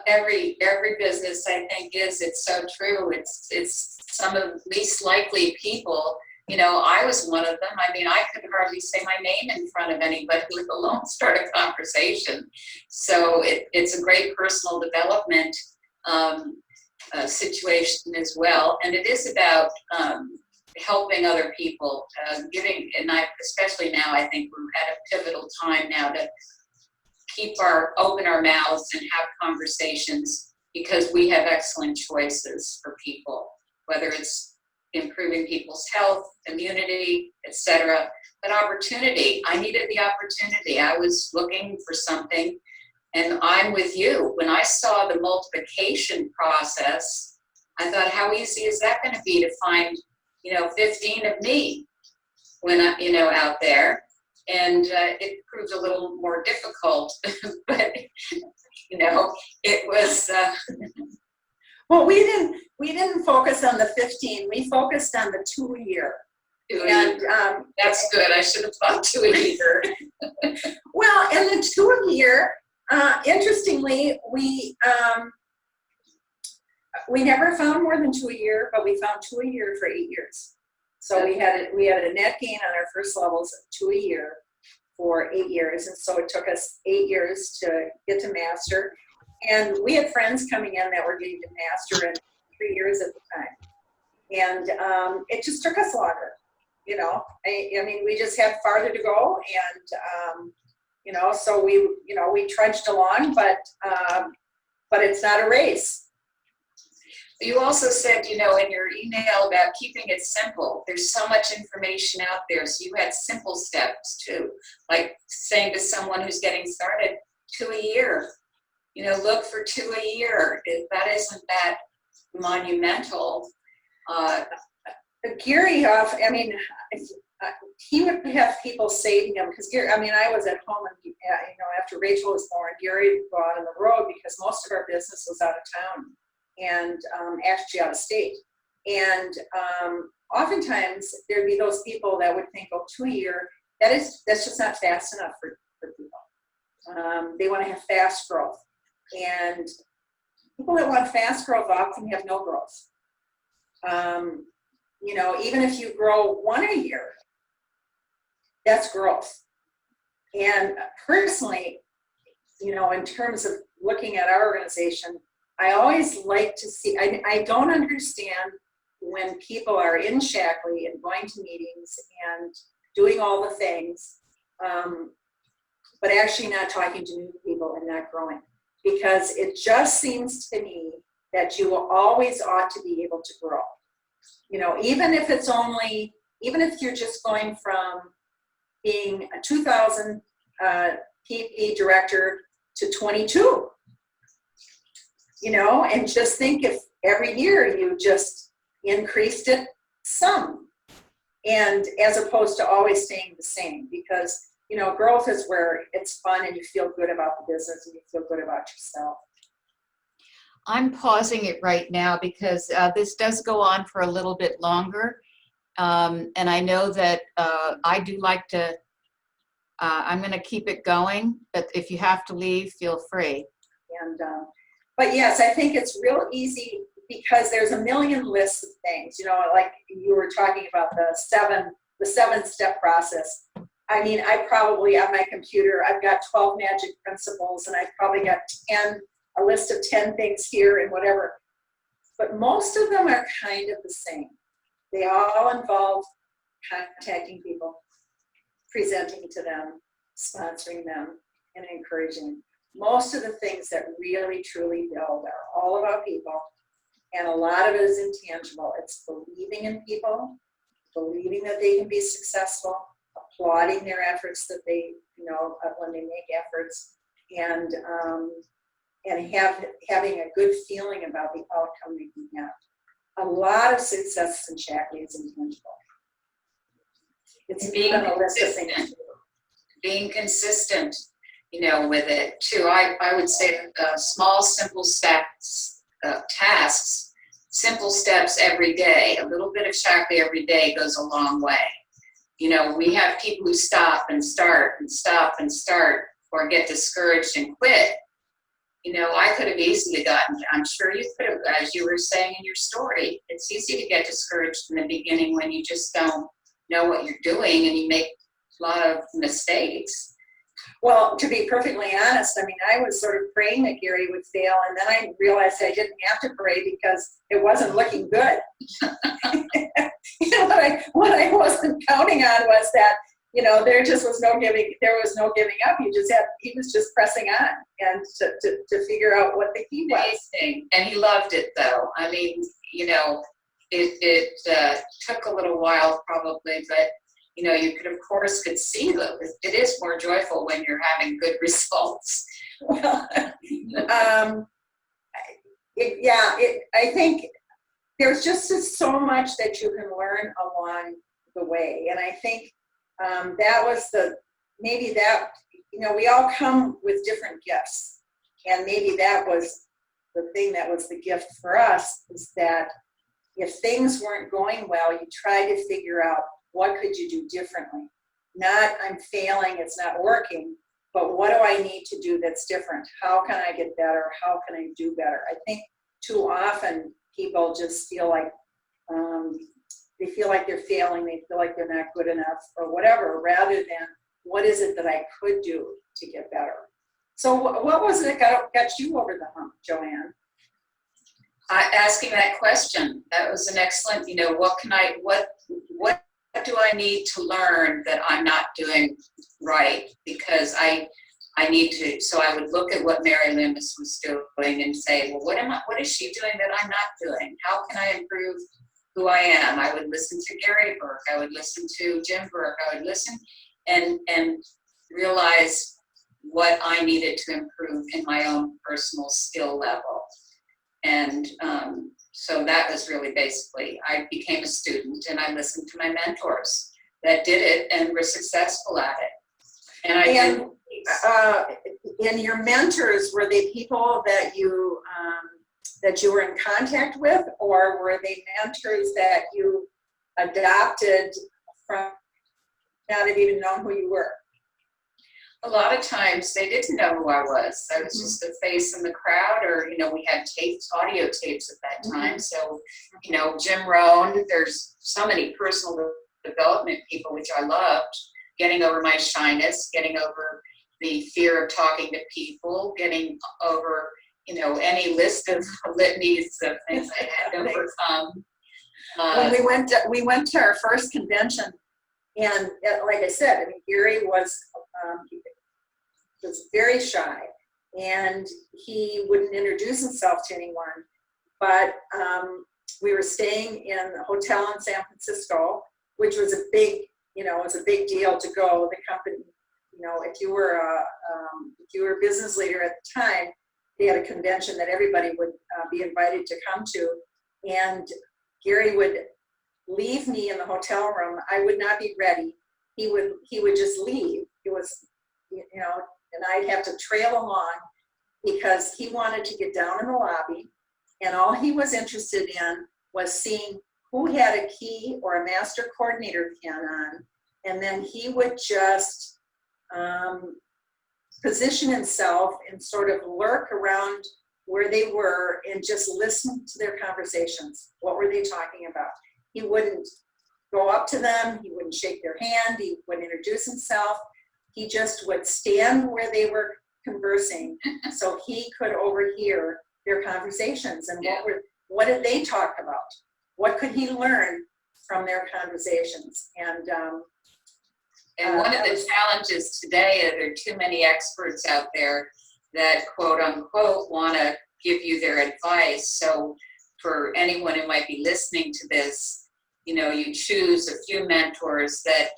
Every business, I think, it's so true. It's some of the least likely people. I was one of them. I mean, I could hardly say my name in front of anybody, let alone start a conversation. So it's a great personal development situation as well. And it is about helping other people, giving, and especially now, I think we're at a pivotal time now to open our mouths and have conversations, because we have excellent choices for people, whether it's improving people's health, immunity, etc. But opportunity, I needed the opportunity. I was looking for something, and I'm with you. When I saw the multiplication process, I thought, how easy is that going to be to find, 15 of me when I, out there? And it proved a little more difficult, but it was. Well, we didn't focus on the 15. We focused on the 2 a year. And That's good. I should have thought 2 a year. well, and the 2 a year, interestingly, we never found more than 2 a year, but we found 2 a year for 8 years. So we had a net gain on our first levels of 2 a year for 8 years, and so it took us 8 years to get to master. And we had friends coming in that were getting to master in 3 years at the time, and it just took us longer. I mean, we just had farther to go, and so we trudged along, but it's not a race. You also said, in your email about keeping it simple. There's so much information out there, so you had simple steps too, like saying to someone who's getting started, 2 a year. Look for 2 a year. That isn't that monumental. Gary, I mean, he would have people say to him, because Gary, I mean, I was at home, and after Rachel was born, Gary would go out on the road because most of our business was out of town and actually out of state. And oftentimes there'd be those people that would think, oh, 2 a year, that's just not fast enough for people. They want to have fast growth. And people that want fast growth often have no growth. Even if you grow 1 a year, that's growth. And personally, in terms of looking at our organization, I always like to see, I don't understand when people are in Shackley and going to meetings and doing all the things, but actually not talking to new people and not growing. Because it just seems to me that you will always ought to be able to grow. Even if you're just going from being a 2,000 PP director to 22, and just think if every year you just increased it some, and as opposed to always staying the same, because growth is where it's fun and you feel good about the business and you feel good about yourself. I'm pausing it right now because this does go on for a little bit longer. And I know that I do like to, I'm going to keep it going, but if you have to leave, feel free. And, but yes, I think it's real easy because there's a million lists of things, like you were talking about the 7-step process. I mean, I probably on my computer, I've got 12 magic principles, and I've probably got a list of 10 things here and whatever. But most of them are kind of the same. They all involve contacting people, presenting to them, sponsoring them, and encouraging. Most of the things that really, truly build are all about people, and a lot of it is intangible. It's believing in people, believing that they can be successful, applauding their efforts that they, when they make efforts, and having a good feeling about the outcome they can have. A lot of success in Shackley is intangible. It's being a list of things. Being consistent, with it too. I would say small, simple steps, tasks, simple steps every day. A little bit of Shackley every day goes a long way. We have people who stop and start and stop and start, or get discouraged and quit. I could have easily gotten, I'm sure you could have, as you were saying in your story, it's easy to get discouraged in the beginning when you just don't know what you're doing and you make a lot of mistakes. Well, to be perfectly honest, I mean, I was sort of praying that Gary would fail, and then I realized I didn't have to pray because it wasn't looking good. What I wasn't counting on was that, there was no giving up. He was just pressing on and to figure out what the key was. Amazing. And he loved it though. I mean, it took a little while probably, but you could, of course, see that it is more joyful when you're having good results. Well, I think there's just so much that you can learn along the way. And I think that was we all come with different gifts. And maybe that was the thing that was the gift for us, is that if things weren't going well, you try to figure out what could you do differently. Not I'm failing, it's not working, but what do I need to do that's different? How can I get better? How can I do better? I think too often people just feel like they feel like they're failing, they feel like they're not good enough or whatever, rather than what is it that I could do to get better? So what was it that got you over the hump, Joanne? Asking that question, that was an excellent, what do I need to learn that I'm not doing right? Because I need to, so I would look at what Mary Loomis was doing and say, well, what is she doing that I'm not doing? How can I improve who I am? I would listen to Gary Burke, I would listen to Jim Burke, I would listen and realize what I needed to improve in my own personal skill level. And so that was really basically, I became a student and I listened to my mentors that did it and were successful at it. And your mentors, were they people that you were in contact with, or were they mentors that you adopted from not have even known who you were? A lot of times they didn't know who I was. I was just a face in the crowd, or, we had audio tapes at that time. So, Jim Rohn, there's so many personal development people, which I loved, getting over my shyness, getting over the fear of talking to people, getting over, any list of litanies of things I had to overcome. When we went to our first convention, and like I said, Gary was very shy, and he wouldn't introduce himself to anyone. But we were staying in a hotel in San Francisco, which was a big deal to go. The company, if you were a business leader at the time, they had a convention that everybody would be invited to come to, and Gary would leave me in the hotel room. I would not be ready. He would just leave. It was, and I'd have to trail along because he wanted to get down in the lobby, and all he was interested in was seeing who had a key or a master coordinator pin on, and then he would just position himself and sort of lurk around where they were and just listen to their conversations. What were they talking about? He wouldn't go up to them, he wouldn't shake their hand, he wouldn't introduce himself. He just would stand where they were conversing so he could overhear their conversations. And what did they talk about? What could he learn from their conversations? And one of the challenges today is there are too many experts out there that, quote unquote, want to give you their advice. So for anyone who might be listening to this, you choose a few mentors that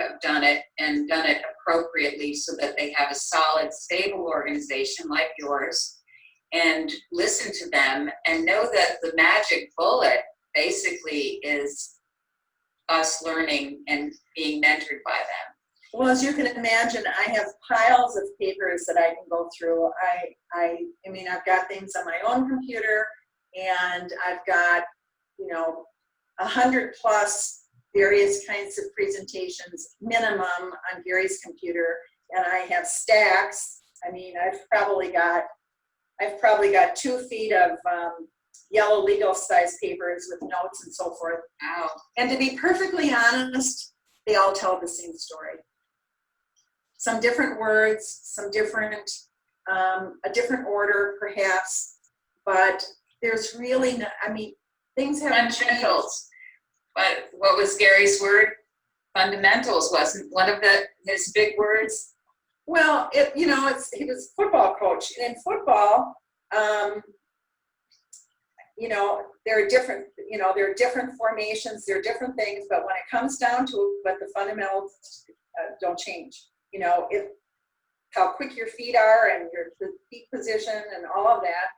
have done it and done it appropriately so that they have a solid, stable organization like yours, and listen to them and know that the magic bullet basically is us learning and being mentored by them. Well, as you can imagine, I have piles of papers that I can go through. I've got things on my own computer, and I've got, 100 plus various kinds of presentations minimum on Gary's computer, and I have stacks. I've probably got 2 feet of yellow legal size papers with notes and so forth. Wow. And to be perfectly honest, they all tell the same story. Some different words, some different, a different order perhaps, but there's really no, things haven't changed. Fundamentals. But what was Gary's word? Fundamentals wasn't one of his big words? Well, he was a football coach, and in football, there are different formations, there are different things, but when it comes down to it, but the fundamentals don't change. If how quick your feet are and the feet position and all of that.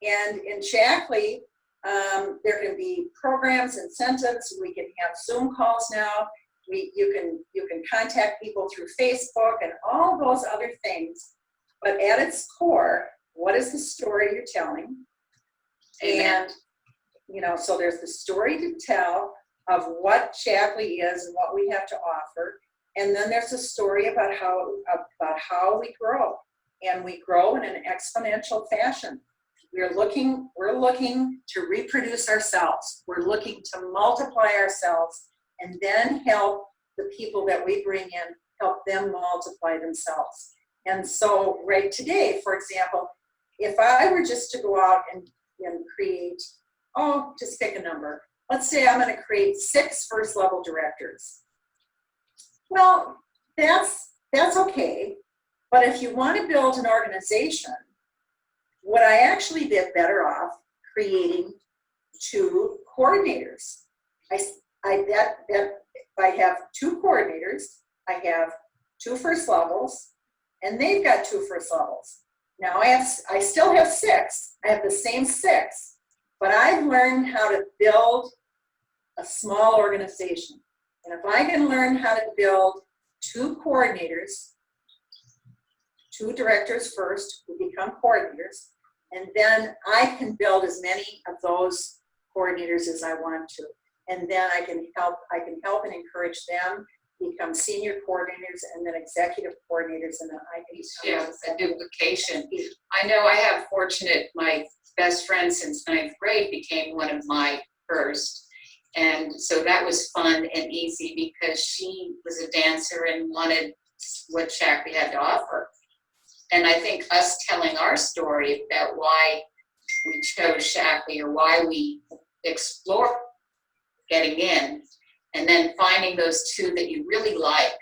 And in Shackley, there can be programs, incentives. We can have Zoom calls now. You can contact people through Facebook and all those other things. But at its core, what is the story you're telling? Amen. And so there's the story to tell of what Shackley is and what we have to offer. And then there's a story about how we grow, and we grow in an exponential fashion. We're looking to reproduce ourselves. We're looking to multiply ourselves, and then help the people that we bring in, help them multiply themselves. And so right today, for example, if I were just to go out and create, just pick a number. Let's say I'm going to create 6 first level directors. Well, that's okay. But if you want to build an organization, would I actually be better off creating 2 coordinators? If I have 2 coordinators, I have 2 first levels, and they've got 2 first levels. Now I still have 6. I have the same 6, but I've learned how to build a small organization. And if I can learn how to build 2 coordinators, 2 directors first who become coordinators, and then I can build as many of those coordinators as I want to. And then I can help and encourage them become senior coordinators and then executive coordinators, and then I can Yeah, a duplication. I know I have my best friend since 9th grade became one of my first. And so that was fun and easy because she was a dancer and wanted what Shackley had to offer. And I think us telling our story about why we chose Shackley or why we explore getting in, and then finding those 2 that you really like.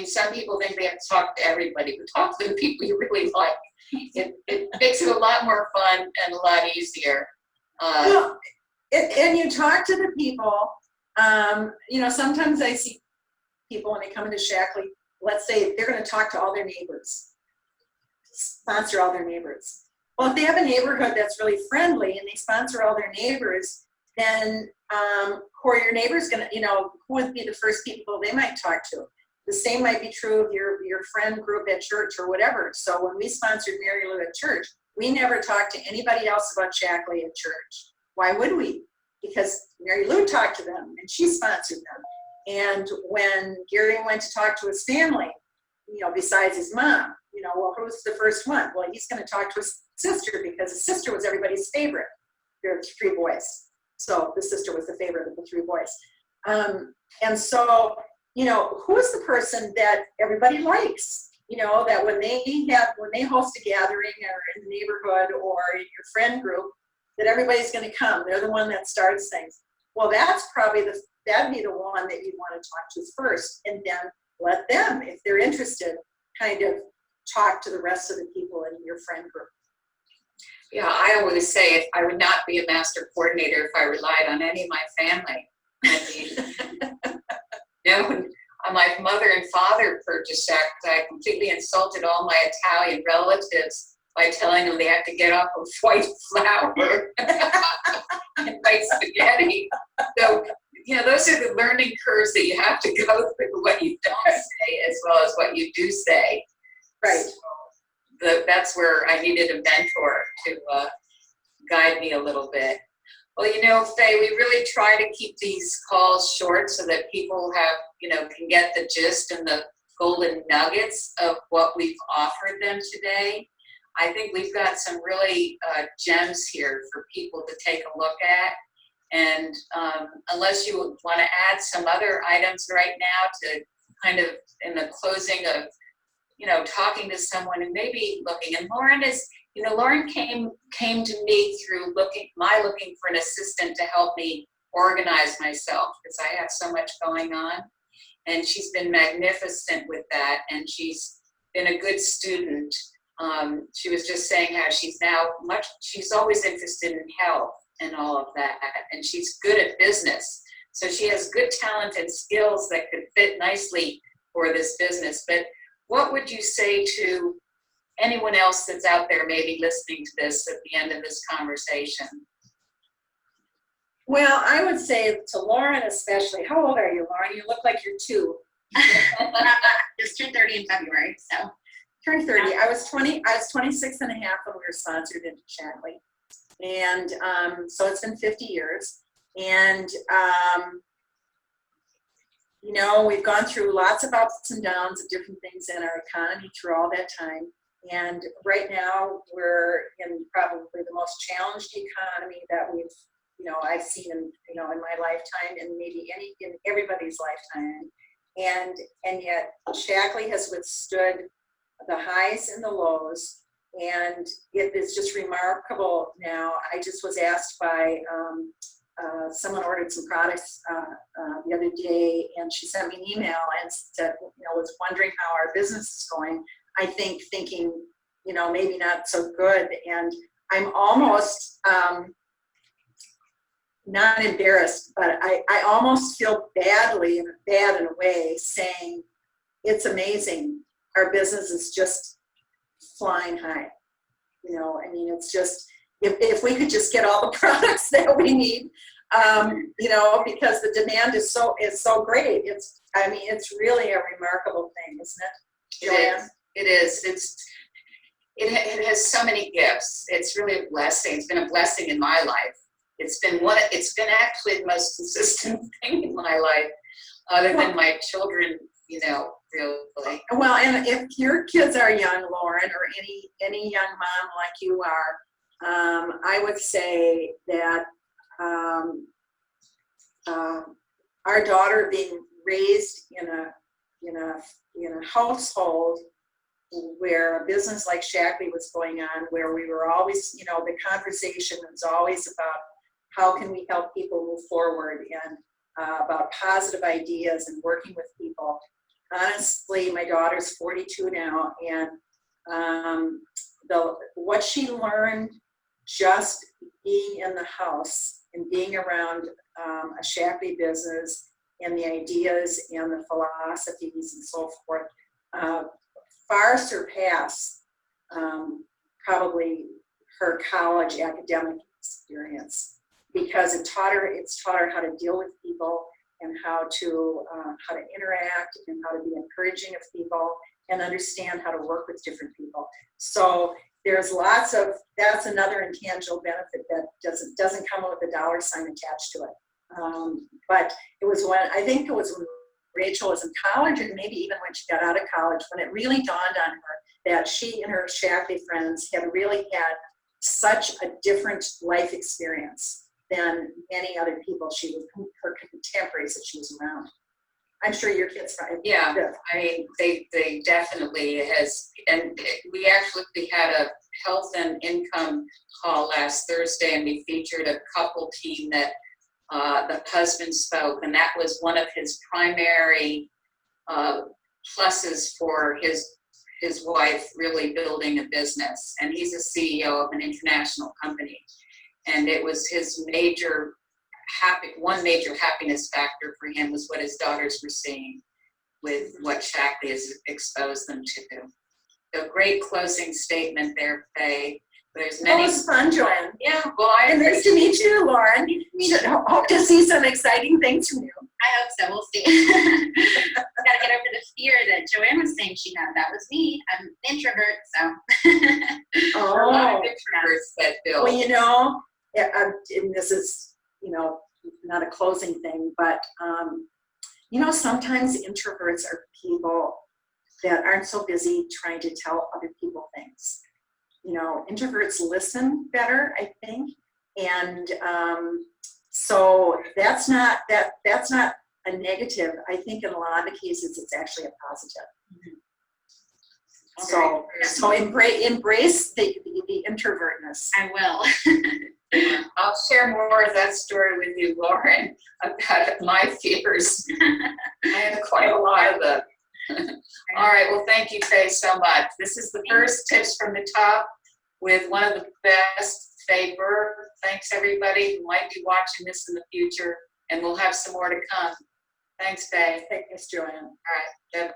Some people think they have to talk to everybody, but talk to the people you really like. It makes it a lot more fun and a lot easier. And you talk to the people, sometimes I see people when they come into Shackley, let's say they're going to talk to all their neighbors, sponsor all their neighbors. Well, if they have a neighborhood that's really friendly and they sponsor all their neighbors, then who are your neighbors going to, who would be the first people they might talk to? The same might be true of your friend group at church or whatever. So when we sponsored Mary Lou at church, we never talked to anybody else about Shackley at church. Why would we? Because Mary Lou talked to them and she sponsored them. And when Gary went to talk to his family, besides his mom, well, who's the first one? Well, he's going to talk to his sister because his sister was everybody's favorite. There are 3 boys. So the sister was the favorite of the 3 boys. And so, who is the person that everybody likes? That when they host a gathering or in the neighborhood or in your friend group, that everybody's going to come. They're the one that starts things. Well, that's probably that'd be the one that you want to talk to first, and then let them, if they're interested, kind of talk to the rest of the people in your friend group. Yeah, I always say I would not be a master coordinator if I relied on any of my family. My mother and father purchased Shackley. I completely insulted all my Italian relatives by telling them they have to get off of white flour and white spaghetti. So, those are the learning curves that you have to go through, what you don't say as well as what you do say. Right. So that's where I needed a mentor to guide me a little bit. Well, Faye, we really try to keep these calls short so that people can get the gist and the golden nuggets of what we've offered them today. I think we've got some really gems here for people to take a look at. And unless you want to add some other items right now to kind of in the closing of, talking to someone who may be looking. And Lauren Lauren came to me through looking for an assistant to help me organize myself because I have so much going on. And she's been magnificent with that. And she's been a good student She was just saying how she's always interested in health and all of that, and she's good at business. So she has good talent and skills that could fit nicely for this business. But what would you say to anyone else that's out there maybe listening to this at the end of this conversation? Well, I would say to Lauren especially, how old are you, Lauren? You look like you're 2. Just turned 30 in February, so. Turned 30. I was 26 and a half when we were sponsored into Shackley. And so it's been 50 years. And, you know, we've gone through lots of ups and downs of different things in our economy through all that time. And right now we're in probably the most challenged economy that I've seen in my lifetime, and maybe in everybody's lifetime. And yet Shackley has withstood the highs and the lows, and it is just remarkable now. I just was asked by someone ordered some products the other day, and she sent me an email and said, was wondering how our business is going. I think thinking, maybe not so good. And I'm almost not embarrassed, but I almost feel bad in a way, saying it's amazing. Our business is just flying high. It's just, if we could just get all the products that we need, because the demand is so great. It's really a remarkable thing, isn't it, Joanne? It is. It has so many gifts. It's really a blessing. It's been a blessing in my life. It's been actually the most consistent thing in my life, other than my children, really. Well, and if your kids are young, Lauren, or any young mom like you are, I would say that our daughter being raised in a household where a business like Shackley was going on, where we were always, the conversation was always about how can we help people move forward, and about positive ideas and working with people. Honestly, my daughter's 42 now, and what she learned just being in the house and being around a Shackley business, and the ideas and the philosophies and so forth, far surpass probably her college academic experience, because it's taught her how to deal with people, and how to interact, and how to be encouraging of people, and understand how to work with different people. So there's that's another intangible benefit that doesn't come with a dollar sign attached to it. But it was when Rachel was in college, and maybe even when she got out of college, when it really dawned on her that she and her Shackley friends had really had such a different life experience than many other people her contemporaries that she was around. I'm sure your kids probably. Yeah, they definitely has, and we actually had a health and income call last Thursday, and we featured a couple team that the husband spoke, and that was one of his primary pluses for his wife really building a business. And he's a CEO of an international company, and it was his one major happiness factor for him was what his daughters were seeing with what Shackley has exposed them to. So great closing statement there, Faye. There's many. That was fun, Joanne. Yeah, well, and nice to meet you, Lauren. Hope to see some exciting things from you. I hope so. We'll see. Gotta get over the fear that Joanne was saying she had. That was me. I'm an introvert, so. A lot of introverts that build. Well, and this is, not a closing thing, but, sometimes introverts are people that aren't so busy trying to tell other people things. Introverts listen better, I think. And so that's not a negative. I think in a lot of the cases, it's actually a positive. Mm-hmm. So embrace the introvertness. I will. I'll share more of that story with you, Lauren, about my fears. I have quite a lot of them. All right, well, thank you, Faye, so much. This is the first Tips from the Top with one of the best, Faye Burke. Thanks, everybody who might be watching this in the future, and we'll have some more to come. Thanks, Faye. Thanks, Joanne. All right, Deb.